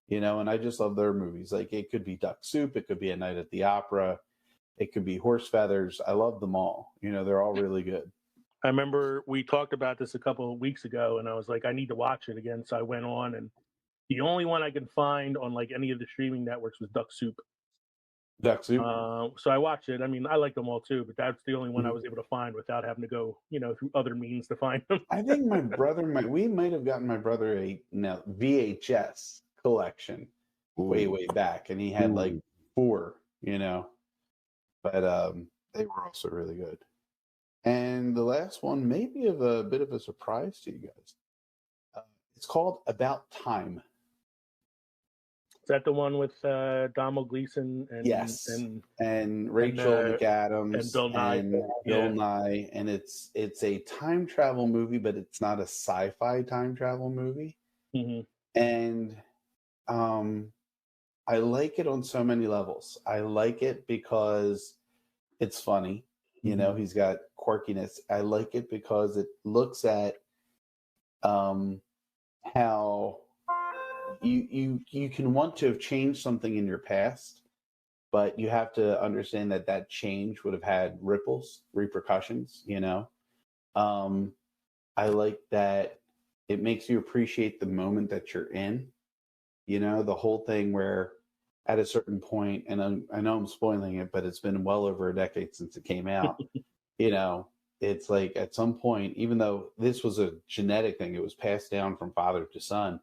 and I just love their movies. Like it could be Duck Soup, it could be A Night at the Opera, it could be Horse Feathers. I love them all. They're all really good. I remember we talked about this a couple of weeks ago, and I was like, I need to watch it again. So I went on, and the only one I could find on like any of the streaming networks was Duck Soup. Duck Soup. So I watched it. I mean, I like them all too, but that's the only one I was able to find without having to go, through other means to find them. I think my brother we might have gotten my brother a VHS collection way back, and he had like 4, but they were also really good. And the last one may be of a bit of a surprise to you guys. It's called About Time. Is that the one with Donald Gleason and yes, and Rachel McAdams and Bill Nye? Nye, and it's a time travel movie, but it's not a sci-fi time travel movie. Mm-hmm. And I like it on so many levels. I like it because it's funny. He's got quirkiness. I like it because it looks at how you can want to have changed something in your past, but you have to understand that change would have had repercussions. I like that it makes you appreciate the moment that you're in. The whole thing where at a certain point, and I know I'm spoiling it, but it's been well over a decade since it came out. It's like at some point, even though this was a genetic thing, it was passed down from father to son.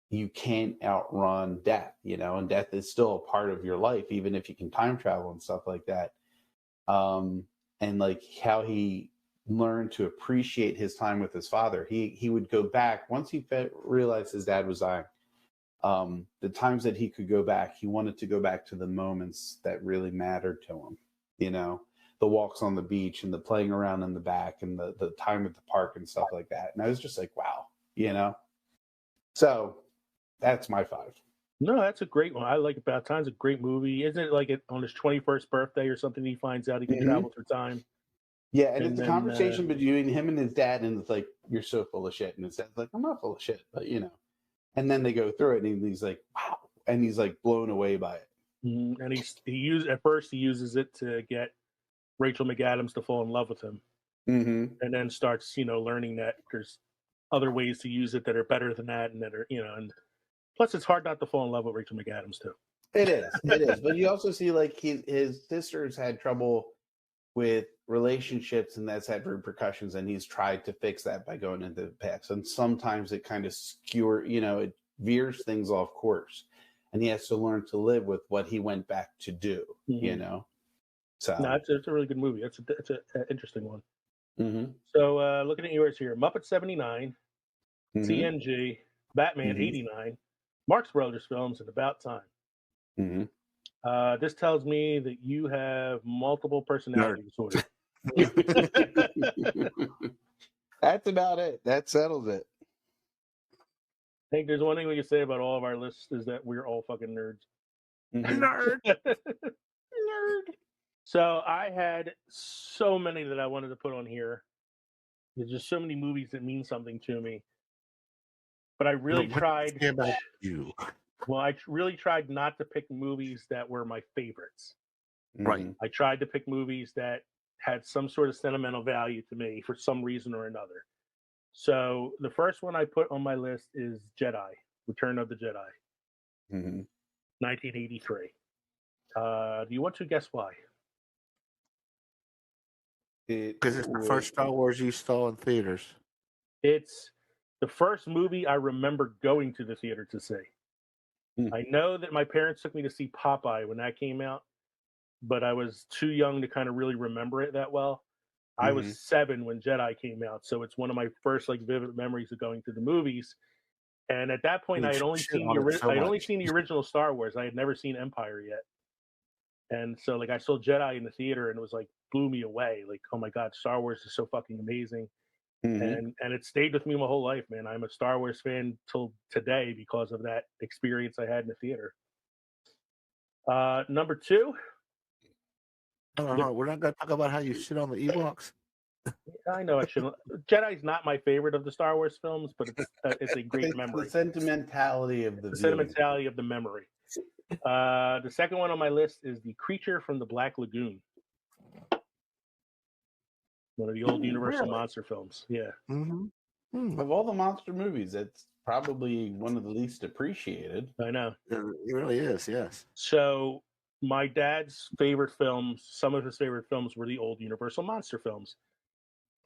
You can't outrun death, and death is still a part of your life, even if you can time travel and stuff like that. And like how he learned to appreciate his time with his father. He would go back once he realized his dad was dying. The times that he could go back, he wanted to go back to the moments that really mattered to him. The walks on the beach and the playing around in the back and the time at the park and stuff like that. And I was just like, wow, So that's my 5. No, that's a great one. I like About Time's a great movie. Isn't it like on his 21st birthday or something? He finds out he can travel through time. Yeah, and it's a conversation between him and his dad, and it's like, you're so full of shit. And his dad's like, I'm not full of shit, but And then they go through it, and he's like, wow. And he's like blown away by it. Mm-hmm. And at first he uses it to get Rachel McAdams to fall in love with him. Mm-hmm. And then starts, learning that there's other ways to use it that are better than that, and that are, and plus it's hard not to fall in love with Rachel McAdams too. It is. But you also see like his sisters had trouble with relationships, and that's had repercussions, and he's tried to fix that by going into the past. And sometimes it kind of it veers things off course, and he has to learn to live with what he went back to do. So no, it's a really good movie. It's an interesting one. Mm-hmm. So looking at yours here, Muppet 79, TNG, Batman 89, Marx Brothers films, and About Time. Mm-hmm. This tells me that you have multiple personality disorder. That's about it. That settles it. I think there's one thing we can say about all of our lists is that we're all fucking nerds. Mm-hmm. Nerd. So I had so many that I wanted to put on here. There's just so many movies that mean something to me. But I really tried. About you. Well, I really tried not to pick movies that were my favorites. Right. I tried to pick movies that had some sort of sentimental value to me for some reason or another. So the first one I put on my list is Jedi, Return of the Jedi, 1983. Do you want to guess why? Because it's the first Star Wars you saw in theaters. It's the first movie I remember going to the theater to see. I know that my parents took me to see Popeye when that came out, but I was too young to kind of really remember it that well. I was 7 when Jedi came out, so it's one of my first like vivid memories of going to the movies. And at that point, I had only seen the original Star Wars. I had never seen Empire yet. And so like I saw Jedi in the theater, and it was like blew me away. Like, oh my God, Star Wars is so fucking amazing. And it stayed with me my whole life, man. I'm a Star Wars fan till today because of that experience I had in the theater. Number 2, We're not going to talk about how you shit on the Ewoks. I know I shouldn't. Jedi's not my favorite of the Star Wars films, but it's a great It's memory. the sentimentality of The viewing. sentimentality of the memory. The second one on my list is The Creature from the Black Lagoon. One of the old Universal Really? monster films. Yeah. Mm-hmm. Of all the monster movies, it's probably one of the least appreciated. I know. It really is, yes. So my dad's favorite films, some of his favorite films were the old Universal monster films.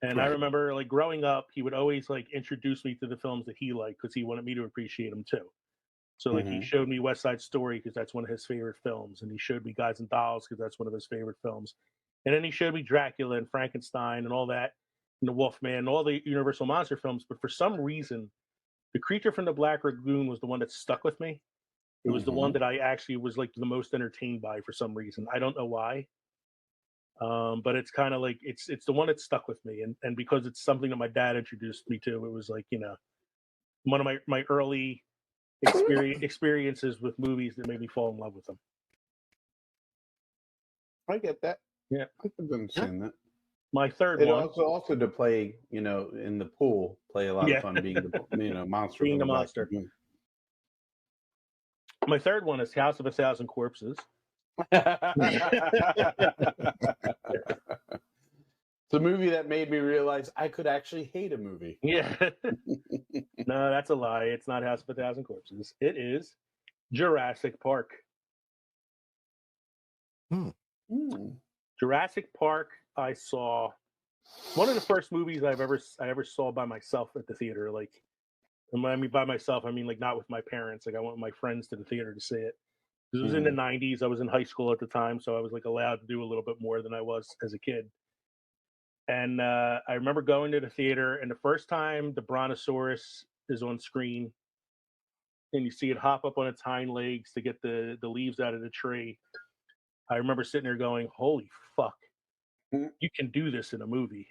And I Right. remember like growing up, he would always like introduce me to the films that he liked because he wanted me to appreciate them too. So like he Mhm. showed me West Side Story because that's one of his favorite films, and he showed me Guys and Dolls because that's one of his favorite films, and then he showed me Dracula and Frankenstein and all that, and the Wolfman and all the Universal monster films. But for some reason, The Creature from the Black Lagoon was the one that stuck with me. It was the one Mhm. that I actually was like the most entertained by for some reason. I don't know why. But it's kind of like it's the one that stuck with me, and because it's something that my dad introduced me to, it was like one of my early experiences with movies that made me fall in love with them. I get that. Yeah, I can understand that. my third It one, also to play, in the pool, play a lot Yeah. of fun being the, monster. Being from the Black monster. Lagoon. My third one is House of a Thousand Corpses. It's a movie that made me realize I could actually hate a movie. Yeah, no, that's a lie. It's not House of a Thousand Corpses. It is Jurassic Park. Mm. Jurassic Park. I saw one of the first movies I ever saw by myself at the theater. Like, and when I mean by myself, I mean like not with my parents. Like I went with my friends to the theater to see it. This was in the '90s. I was in high school at the time, so I was like allowed to do a little bit more than I was as a kid. And I remember going to the theater, and the first time the Brontosaurus is on screen, and you see it hop up on its hind legs to get the leaves out of the tree. I remember sitting there going, "Holy fuck, you can do this in a movie."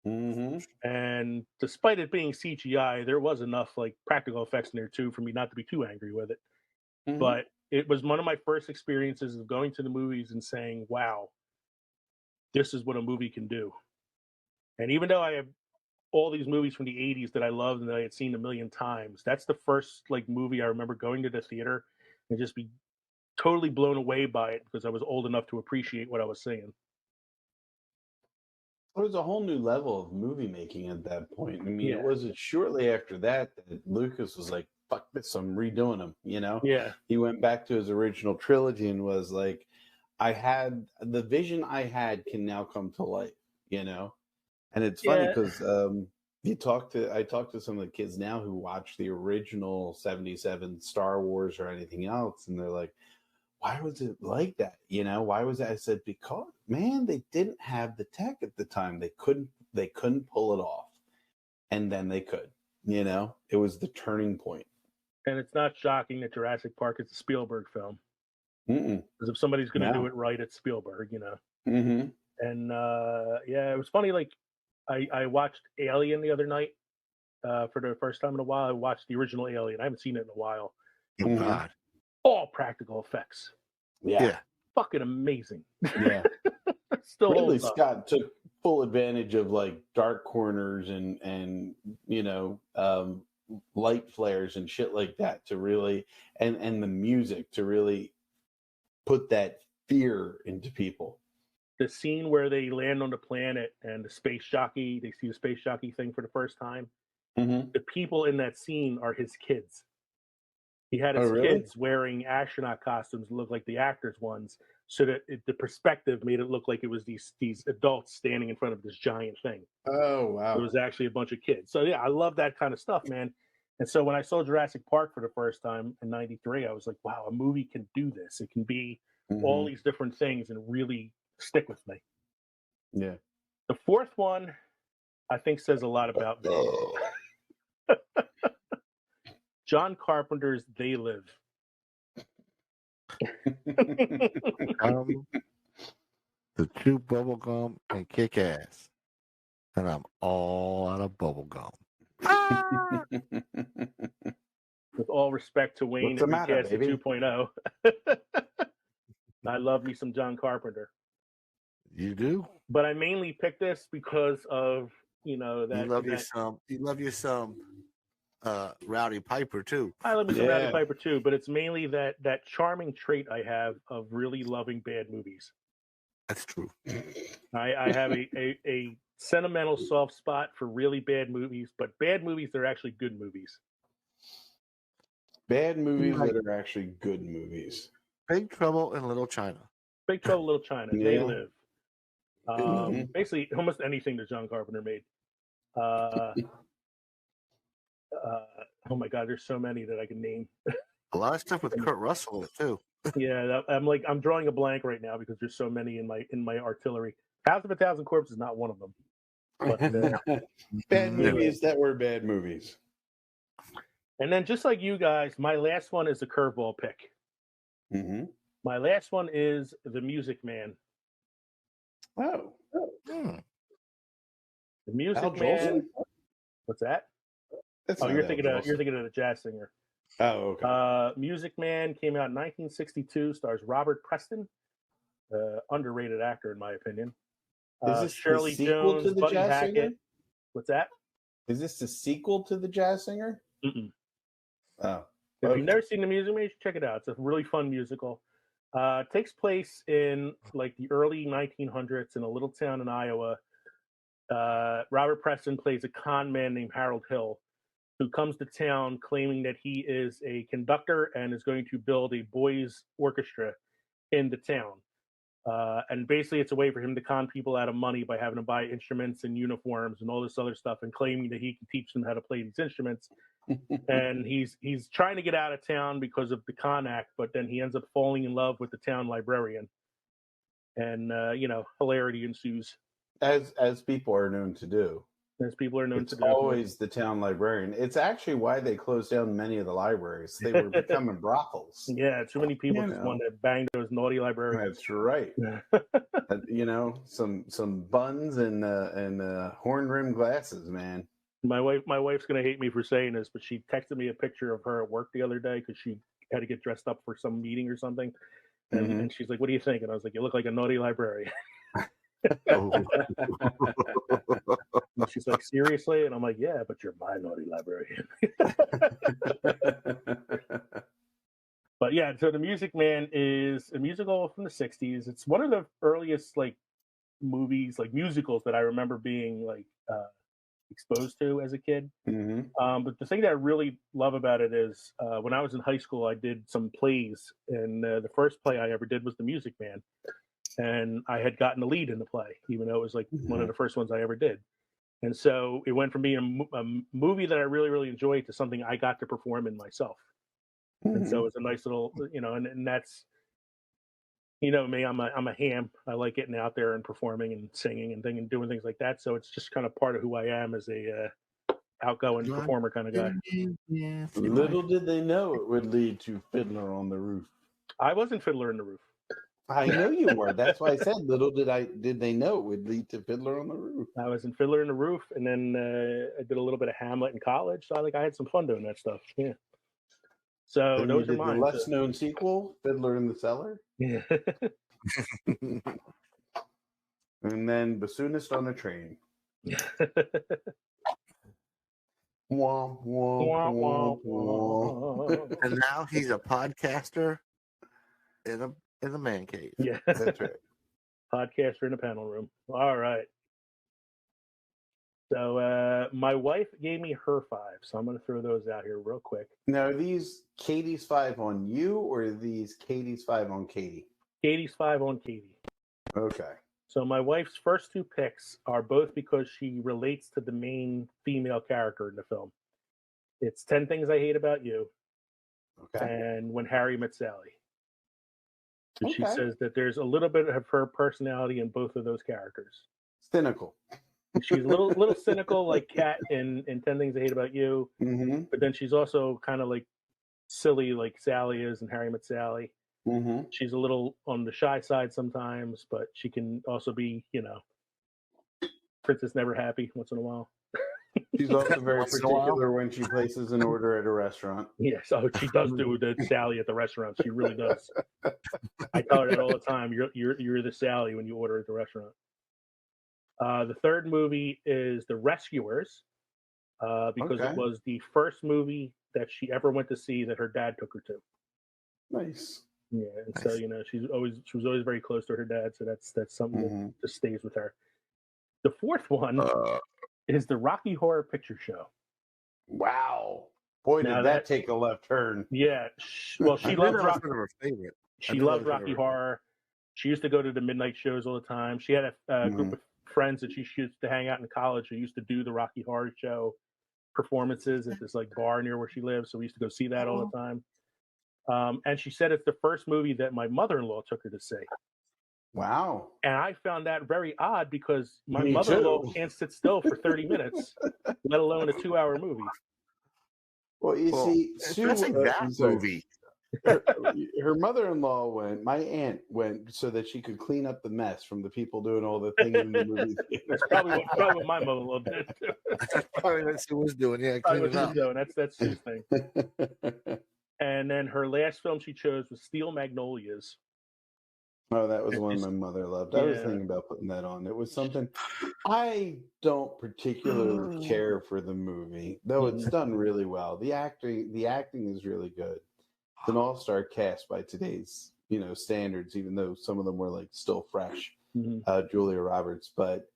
Mm-hmm. And despite it being CGI, there was enough like practical effects in there too for me not to be too angry with it. Mm-hmm. But it was one of my first experiences of going to the movies and saying, "Wow, this is what a movie can do." And even though I have all these movies from the '80s that I loved and that I had seen a million times, that's the first like movie I remember going to the theater and just be totally blown away by it because I was old enough to appreciate what I was seeing. It was a whole new level of movie making at that point. I mean, Yeah. It wasn't shortly after that Lucas was like, "Fuck this, I'm redoing them." Yeah. He went back to his original trilogy and was like, "I had the vision I had can now come to life." And it's funny Yeah. because I talked to some of the kids now who watch the original '77 Star Wars or anything else, and they're like, "Why was it like that? Why was that?" I said, "Because, man, they didn't have the tech at the time. They couldn't pull it off, and then they could. It was the turning point." And it's not shocking that Jurassic Park is a Spielberg film. Mm-mm. Because if somebody's going to No. do it right, it's Spielberg, Mm-hmm. And yeah, it was funny. Like, I watched Alien the other night for the first time in a while. I watched the original Alien. I haven't seen it in a while. Oh, Mhm. God. All practical effects. Yeah. Fucking amazing. Yeah. Still Ridley holds up. Scott took full advantage of like dark corners and light flares and shit like that to really and the music to really put that fear into people. The scene where they land on the planet and they see the space jockey thing for the first time. Mm-hmm. The people in that scene are his kids. He had his kids wearing astronaut costumes that look like the actors' ones, so that the perspective made it look like it was these adults standing in front of this giant thing. Oh, wow. It was actually a bunch of kids. So yeah, I love that kind of stuff, man. And so when I saw Jurassic Park for the first time in '93, I was like, wow, a movie can do this. It can be all these different things and really stick with me. Yeah. The fourth one, I think, says a lot about me. John Carpenter's They Live. The chew bubble gum and kick ass. And I'm all out of bubble gum. With all respect to Wayne What's the and matter, Recast baby? 2.0. I love me some John Carpenter. You do? But I mainly picked this because of that. You love your some Rowdy Piper too. I love me some Rowdy Yeah. Piper too, but it's mainly that charming trait I have of really loving bad movies. That's true. I have a sentimental soft spot for really bad movies, but bad movies that are actually good movies. Bad movies that are actually good movies. Big Trouble in Little China. Big Trouble in Little China. Yeah. They Live. Mhm. Basically, almost anything that John Carpenter made. Oh my God, there's so many that I can name. A lot of stuff with Kurt Russell in it too. Yeah, I'm drawing a blank right now because there's so many in my artillery. House of a Thousand Corpses is not one of them. But, bad movies that were bad movies. And then, just like you guys, my last one is a curveball pick. Mm-hmm. My last one is The Music Man. Oh. The Music Al Man. Jolson? What's that? That's you're not thinking Al of Jolson. the jazz singer. Oh, okay. Music Man came out in 1962. Stars Robert Preston, underrated actor in my opinion. Is this Shirley the sequel Jones, to the Buddy Jazz Hackett. Singer? What's that? Is this the sequel to the Jazz Singer? Mm-mm. Oh. If you've never seen The Music Man, you should check it out. It's a really fun musical. Takes place in like the early 1900s in a little town in Iowa. Robert Preston plays a con man named Harold Hill, who comes to town claiming that he is a conductor and is going to build a boys' orchestra in the town. And basically, it's a way for him to con people out of money by having them buy instruments and uniforms and all this other stuff, and claiming that he can teach them how to play these instruments. And he's trying to get out of town because of the con act, but then he ends up falling in love with the town librarian, and hilarity ensues. As people are known to do. As people are known It's to do. always the town librarian. It's actually why they closed down many of the libraries. They were becoming brothels. Yeah, too many people just wanted to bang those naughty librarians. That's right. Some buns and horn rimmed glasses, man. My wife's gonna hate me for saying this, but she texted me a picture of her at work the other day because she had to get dressed up for some meeting or something, and she's like, "What do you think?" And I was like, "You look like a naughty librarian." She's like, "Seriously?" And I'm like, "Yeah, but you're my naughty librarian." But yeah, so The Music Man is a musical from the 60s. It's one of the earliest movies, musicals that I remember being exposed to as a kid. But the thing that I really love about it is when I was in high school, I did some plays, and the first play I ever did was The Music Man. And I had gotten the lead in the play, even though it was one of the first ones I ever did. And so it went from being a movie that I really, really enjoyed to something I got to perform in myself. And so it's a nice little, and that's, me, I'm a ham. I like getting out there and performing and singing and doing things like that. So it's just kind of part of who I am as a outgoing performer kind of guy. Little did they know it would lead to Fiddler on the Roof. I wasn't Fiddler on the Roof. I know you were. That's why I said little did they know it would lead to Fiddler on the Roof. I was in Fiddler on the Roof, and then I did a little bit of Hamlet in college. So I had some fun doing that stuff. Yeah. So then those you are did mine. The less known sequel, Fiddler in the Cellar. Yeah. And then Bassoonist on a Train. Womp, womp, womp, womp. And now he's a podcaster in the man cave. Yeah, that's right. Podcaster in a panel room. All right. So my wife gave me her 5, so I'm going to throw those out here real quick. Now, are these Katie's 5 on you, or are these Katie's 5 on Katie? Katie's 5 on Katie. Okay. So my wife's first 2 picks are both because she relates to the main female character in the film. It's 10 Things I Hate About You, and When Harry Met Sally. So she says that there's a little bit of her personality in both of those characters. Cynical. She's a little cynical like Kat in 10 Things I Hate About You, but then she's also kind of like silly like Sally is in Harry Met Sally. She's a little on the shy side sometimes, but she can also be, Princess Never Happy once in a while. She's also very Once in a while. particular when she places an order at a restaurant. Yes, oh, she does do the Sally at the restaurant. She really does. I tell her that all the time. You're the Sally when you order at the restaurant. The third movie is The Rescuers, because it was the first movie that she ever went to see that her dad took her to. Nice. Yeah, and so she was always very close to her dad, so that's something that just stays with her. The fourth one is the Rocky Horror Picture Show. Wow, boy, did that take a left turn. Yeah, she loves Rocky. Her favorite. She loves Rocky Horror. She used to go to the midnight shows all the time. She had a group of friends that she used to hang out in college who used to do the Rocky Horror Show performances at this like bar near where she lives. So we used to go see that all the time. And she said it's the first movie that my mother-in-law took her to see. Wow. And I found that very odd because my mother-in-law can't sit still for 30 minutes, let alone a 2-hour movie. Well, you see, especially that movie. Her mother-in-law went. My aunt went so that she could clean up the mess from the people doing all the things in the movie theater. That's probably what my mother-in-law did too. That's probably what she was doing. Yeah, probably what she was doing. That's Sue's thing. And then her last film she chose was Steel Magnolias. Oh, that was one my mother loved. I was thinking about putting that on. It was something I don't particularly care for the movie, though it's done really well. The acting is really good. It's an all-star cast by today's, standards, even though some of them were like still fresh. Julia Roberts, but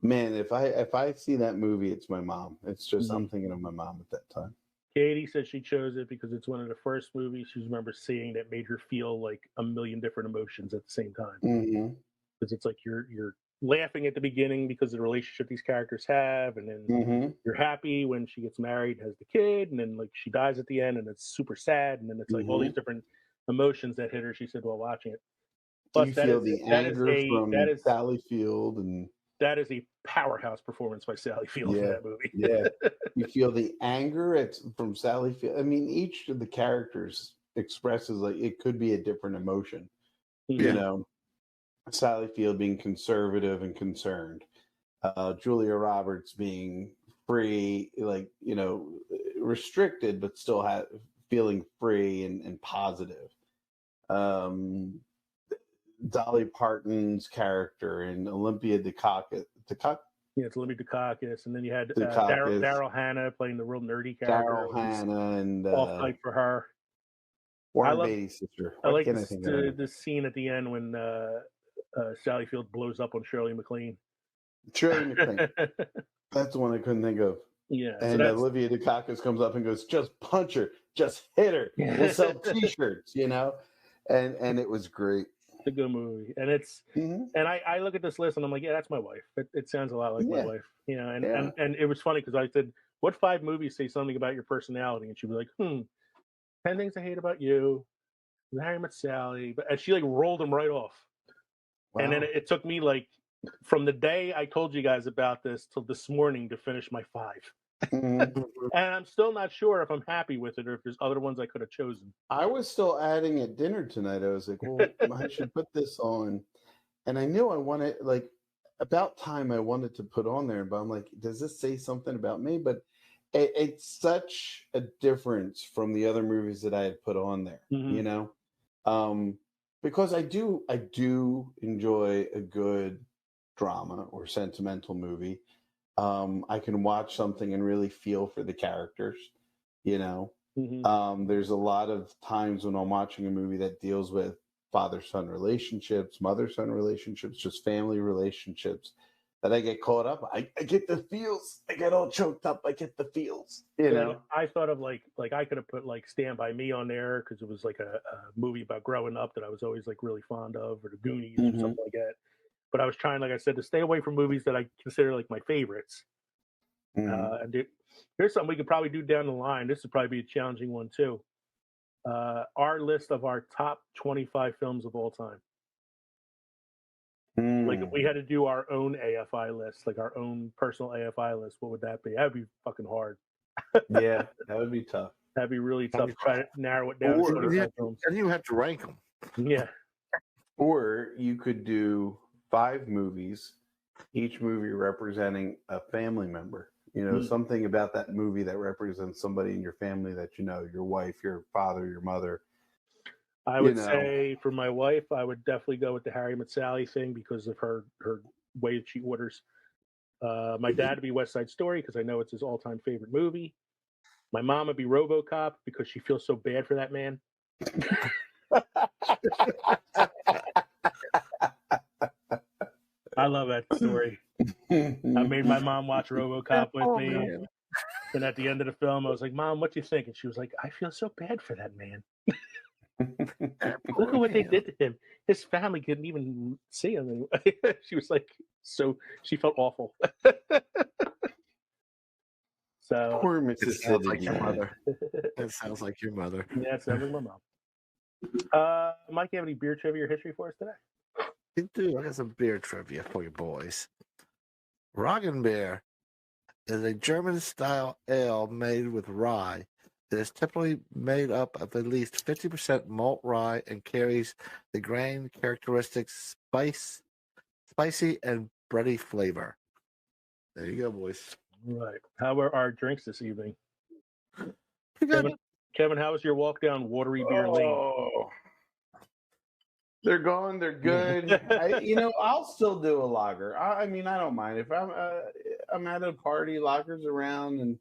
man, if I see that movie, it's my mom. It's just I'm thinking of my mom at that time. Katie said she chose it because it's one of the first movies she remembers seeing that made her feel like a million different emotions at the same time. Because it's like you're laughing at the beginning because of the relationship these characters have, and then you're happy when she gets married and has the kid, and then like she dies at the end, and it's super sad, and then it's like all these different emotions that hit her. She said while watching it. Plus, you feel the anger from Sally Field, and that is a powerhouse performance by Sally Field in that movie. Yeah, you feel the anger from Sally Field. I mean, each of the characters expresses like it could be a different emotion. Sally Field being conservative and concerned, Julia Roberts being free, restricted but still feeling free and positive. Dolly Parton's character and Olympia Dukakis. Yeah, it's Olympia Dukakis, and then you had Daryl Hannah playing the real nerdy character. Daryl Hannah and all fight for her. Warren Beatty's sister. I like the scene at the end when Sally Field blows up on Shirley MacLaine. Shirley MacLaine. That's the one I couldn't think of. Yeah, and Olivia Dukakis comes up and goes, "Just punch her, just hit her. We'll sell T-shirts," and it was great. It's a good movie, and it's and I look at this list and I'm like, yeah, that's my wife. It sounds a lot like my wife, and it was funny because I said, what 5 movies say something about your personality? And she was like, 10 Things I Hate About You, Harry Met Sally, and she like rolled them right off. Wow. And then it took me like from the day I told you guys about this till this morning to finish my 5. And I'm still not sure if I'm happy with it or if there's other ones I could have chosen. I was still adding at dinner tonight. I was like, well, I should put this on. And I knew I wanted, about time I wanted to put on there. But I'm like, does this say something about me? But it's such a difference from the other movies that I had put on there, because I do enjoy a good drama or sentimental movie. I can watch something and really feel for the characters, There's a lot of times when I'm watching a movie that deals with father-son relationships, mother-son relationships, just family relationships, that I get caught up. I get the feels. I get all choked up. I get the feels, I thought of like I could have put like Stand By Me on there because it was like a movie about growing up that I was always like really fond of, or The Goonies or something like that. But I was trying, like I said, to stay away from movies that I consider like my favorites. And here's something we could probably do down the line. This would probably be a challenging one too. Our list of our top 25 films of all time. Like if we had to do our own AFI list, like our own personal AFI list, what would that be? That'd be fucking hard. Yeah, that would be tough. That'd be really tough to try to narrow it down. And you have to rank them. Yeah. Or you could do 5 movies, each movie representing a family member, You know, something about that movie that represents somebody in your family that you know, your wife, your father, your mother. I would say for my wife, I would definitely go with the Harry Met Sally thing because of her way that she orders. My dad would be West Side Story because I know it's his all-time favorite movie. My mom would be RoboCop because she feels so bad for that man. I love that story. I made my mom watch RoboCop with me. Man. And at the end of the film, I was like, Mom, what do you think? And she was like, I feel so bad for that man. Look at what they did to him. His family couldn't even see him. She was like, she felt awful. So poor Mrs. Sounds like your mother. It sounds like your mother. Yeah, it sounds like my mom. Mike, you have any beer trivia or history for us today? I do. I got some beer trivia for you boys. Roggenbier is a German-style ale made with rye. It is typically made up of at least 50% malt rye and carries the grain characteristics spicy and bready flavor. There you go, boys. Right. How were our drinks this evening? Pretty good. Kevin, how was your walk down Watery Beer Lane? They're going. They're good. I'll still do a lager. I mean, I don't mind if I'm at a party, lagers around, and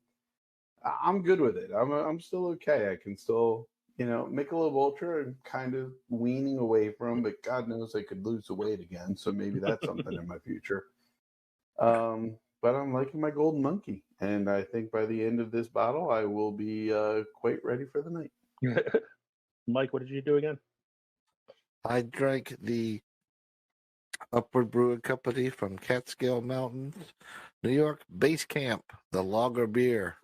I'm good with it. I'm still okay. I can still, Michelob Ultra and kind of weaning away from, but God knows I could lose the weight again. So maybe that's something in my future. But I'm liking my Golden Monkey, and I think by the end of this bottle, I will be quite ready for the night. Mike, what did you do again? I drank the Upward Brewing Company from Catskill Mountains, New York Base Camp, the lager beer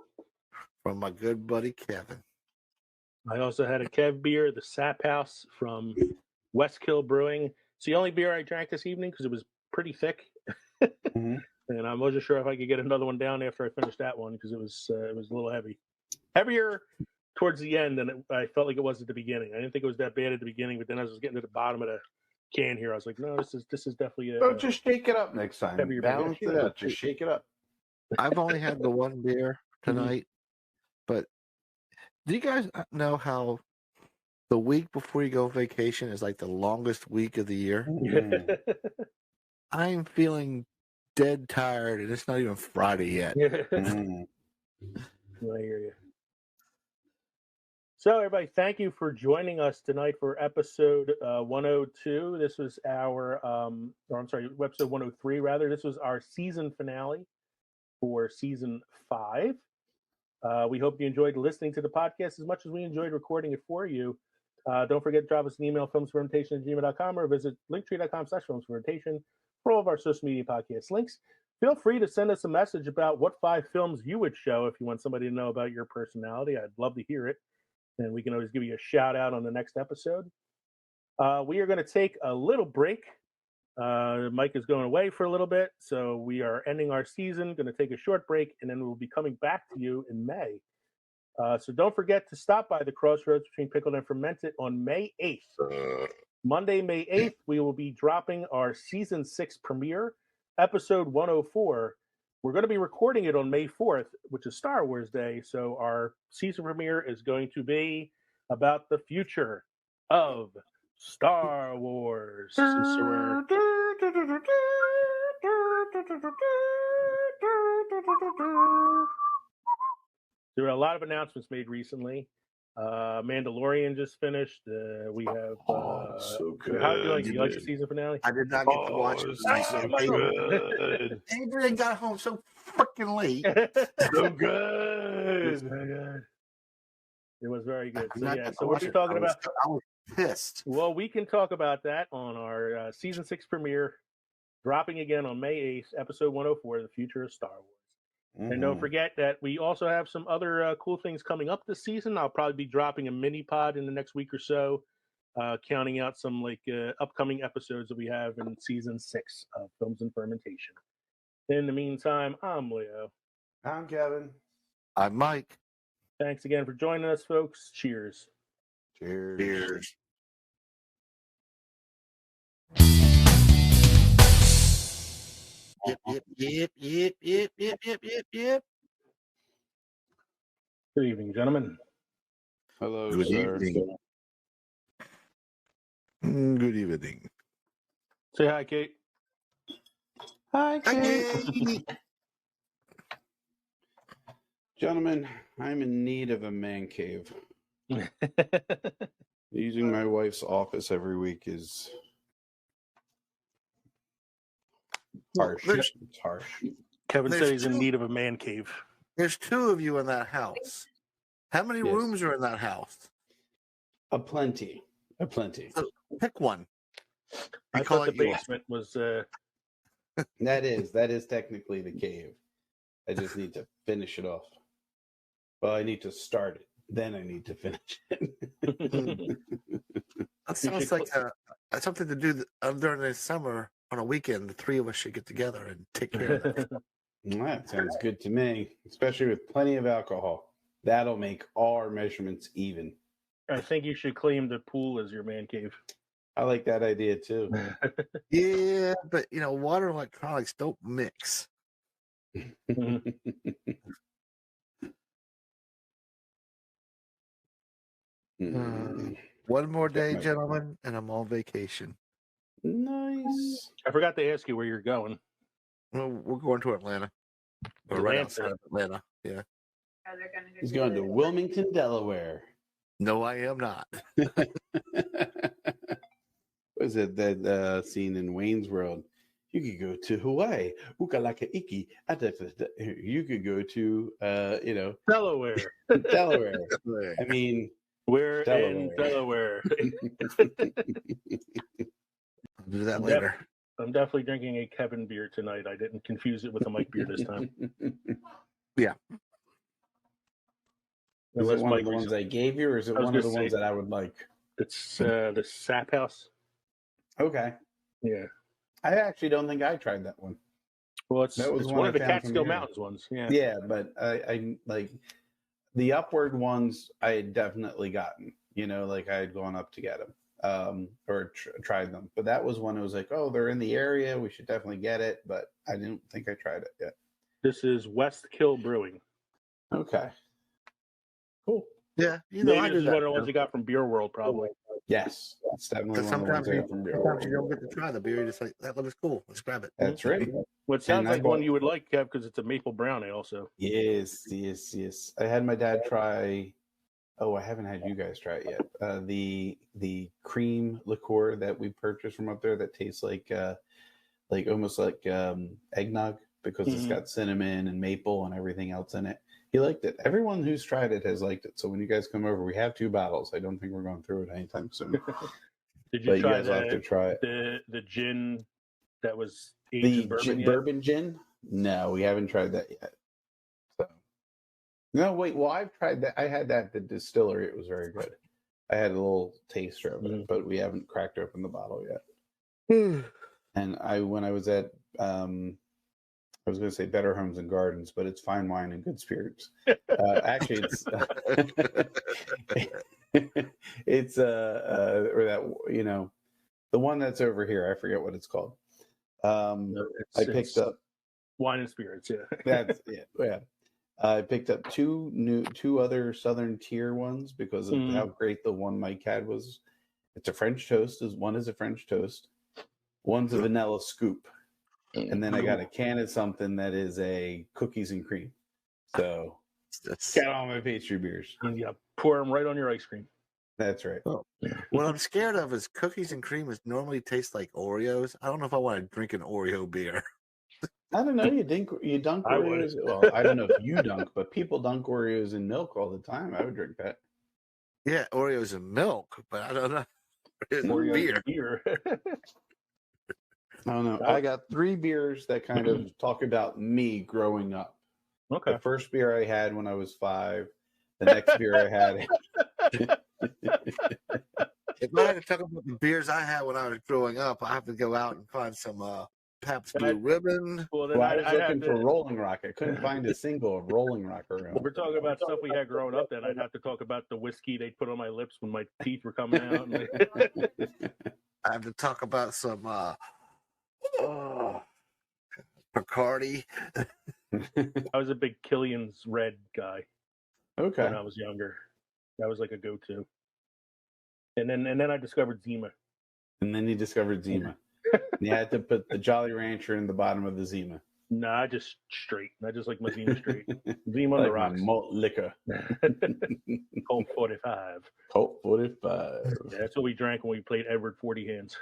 from my good buddy Kevin. I also had a Kev beer, the Sap House from Westkill Brewing. It's the only beer I drank this evening because it was pretty thick. Mm-hmm. And I wasn't sure if I could get another one down after I finished that one because it was a little heavier towards the end than I felt like it was at the beginning. I didn't think it was that bad at the beginning, but then as I was getting to the bottom of the can here, I was like, no, this is definitely just shake it up next time. Balance it out. Just shake it up. I've only had the one beer tonight, but do you guys know how the week before you go on vacation is like the longest week of the year? I'm feeling dead tired, and it's not even Friday yet. I hear you. So, everybody, thank you for joining us tonight for episode 102. This was episode 103, rather. This was our season finale for season 5. We hope you enjoyed listening to the podcast as much as we enjoyed recording it for you. Don't forget to drop us an email, filmsfermentation@gmail.com, or visit linktree.com/filmsfermentation for all of our social media podcast links. Feel free to send us a message about what 5 films you would show if you want somebody to know about your personality. I'd love to hear it. And we can always give you a shout out on the next episode. We are going to take a little break. Mike is going away for a little bit, so we are ending our season, going to take a short break, and then we'll be coming back to you in May. So don't forget to stop by the Crossroads Between Pickled and Fermented on May 8th. Monday, May 8th, we will be dropping our season 6 premiere, episode 104. We're going to be recording it on May 4th, which is Star Wars Day. So our season premiere is going to be about the future of Star Wars. So there were a lot of announcements made recently. Mandalorian just finished. We have. So good. How do you like the season finale? I did not get to watch it. So good. Adrian got home so freaking late. So good. It was very good. I So got yeah. to So what watch are you it. talking about? I was pissed. Well, we can talk about that on our season 6 premiere, dropping again on May 8th, episode 104, The Future of Star Wars. And don't forget that we also have some other cool things coming up this season. I'll probably be dropping a mini pod in the next week or so, counting out some upcoming episodes that we have in season 6 of Films and Fermentation. In the meantime, I'm Leo. I'm Kevin. I'm Mike. Thanks again for joining us, folks. Cheers. Cheers. Cheers. Yep. Good evening, gentlemen. Hello, Good sir. evening. Good evening. Say hi, Kate. Hi, Kate. Hey. Gentlemen, I'm in need of a man cave. Using my wife's office every week is harsh. there's- It's harsh. Kevin There's said he's in two- need of a man cave. There's two of you in that house. How many Yes. rooms are in that house? A plenty. Pick one. I call thought the it yours. basement was. That is technically the cave. I just need to finish it off. Well, I need to start it. Then I need to finish it. That sounds like something to do during the summer on a weekend. The three of us should get together and take care of it. That sounds good to me, especially with plenty of alcohol. That'll make all our measurements even. I think you should claim the pool as your man cave. I like that idea too. Yeah, but water and electronics don't mix. One more day, gentlemen, and I'm on vacation. Nice. I forgot to ask you where you're going. Well, we're going to Atlanta. Or right outside of Atlanta. Yeah. He's going to Wilmington, Delaware. No, I am not. Was it that scene in Wayne's World? You could go to Hawaii. Ukalaka iki. You could go to Delaware. Delaware. I mean, we're in Delaware. I'll do that later. I'm definitely drinking a Kevin beer tonight. I didn't confuse it with a Mike beer this time. Yeah. Is it one of the ones I gave you, or is it one of the ones that I would like? It's the Sap House. Okay. Yeah. I actually don't think I tried that one. Well, it's one of the Catskill Mountains ones. Yeah. Yeah, but I like the upward ones. I had definitely gotten. Like I had gone up to get them, or tried them. But that was one. It was like, oh, they're in the area. We should definitely get it. But I didn't think I tried it yet. This is West Kill Brewing. Okay. Cool. Yeah, I do that. One of the ones you got from Beer World, probably. Yes, it's definitely one of the ones I got from Beer World. Sometimes you don't get to try the beer. You're just like, that looks cool. Let's grab it. That's right. Well, it sounds like one you would like, Kev, because it's a maple brown ale. Also. Yes. I had my dad try. Oh, I haven't had you guys try it yet. The cream liqueur that we purchased from up there that tastes like almost like eggnog because it's got cinnamon and maple and everything else in it. He liked it. Everyone who's tried it has liked it. So when you guys come over, we have 2 bottles. I don't think we're going through it anytime soon. Did you try guys will have to try it. The gin that was aged in bourbon gin? No, we haven't tried that yet. So no, wait. Well, I've tried that. I had that at the distillery. It was very good. I had a little taster of it, but we haven't cracked open the bottle yet. And when I was at I was going to say Better Homes and Gardens, but it's Fine Wine and Good Spirits. Actually, it's it's or that the one that's over here. I forget what it's called. I picked up Wine and Spirits. Yeah, that's yeah. I picked up two other Southern Tier ones because of how great the one Mike had was. It's a French toast. One is a French toast. One's a vanilla scoop. And then I got a can of something that is a cookies and cream. So get on my pastry beers. And pour them right on your ice cream. That's right. Oh. What I'm scared of is cookies and cream normally taste like Oreos. I don't know if I want to drink an Oreo beer. I don't know. You dunk Oreos. Well, I don't know if you dunk, but people dunk Oreos in milk all the time. I would drink that. Yeah, Oreos and milk, but I don't know. Oreos beer. I don't know. I got 3 beers that kind of talk about me growing up. Okay. The first beer I had when I was 5. The next beer I had. If I had to talk about the beers I had when I was growing up, I have to go out and find some Pabst Blue Ribbon. Well, I was looking for Rolling Rock. I couldn't find a single of Rolling Rock around. We're talking about stuff we had growing up. Then I'd have to talk about the whiskey they put on my lips when my teeth were coming out. I have to talk about some Bacardi. I was a big Killian's Red guy. Okay. when I was younger. That was like a go-to. And then I discovered Zima. And then you discovered Zima. You had to put the Jolly Rancher in the bottom of the Zima. Nah, I just straight. I just like my Zima straight. Zima on Like the my rocks. malt liquor. Colt 45. Colt 45. Yeah, that's what we drank when we played Edward 40 Hands.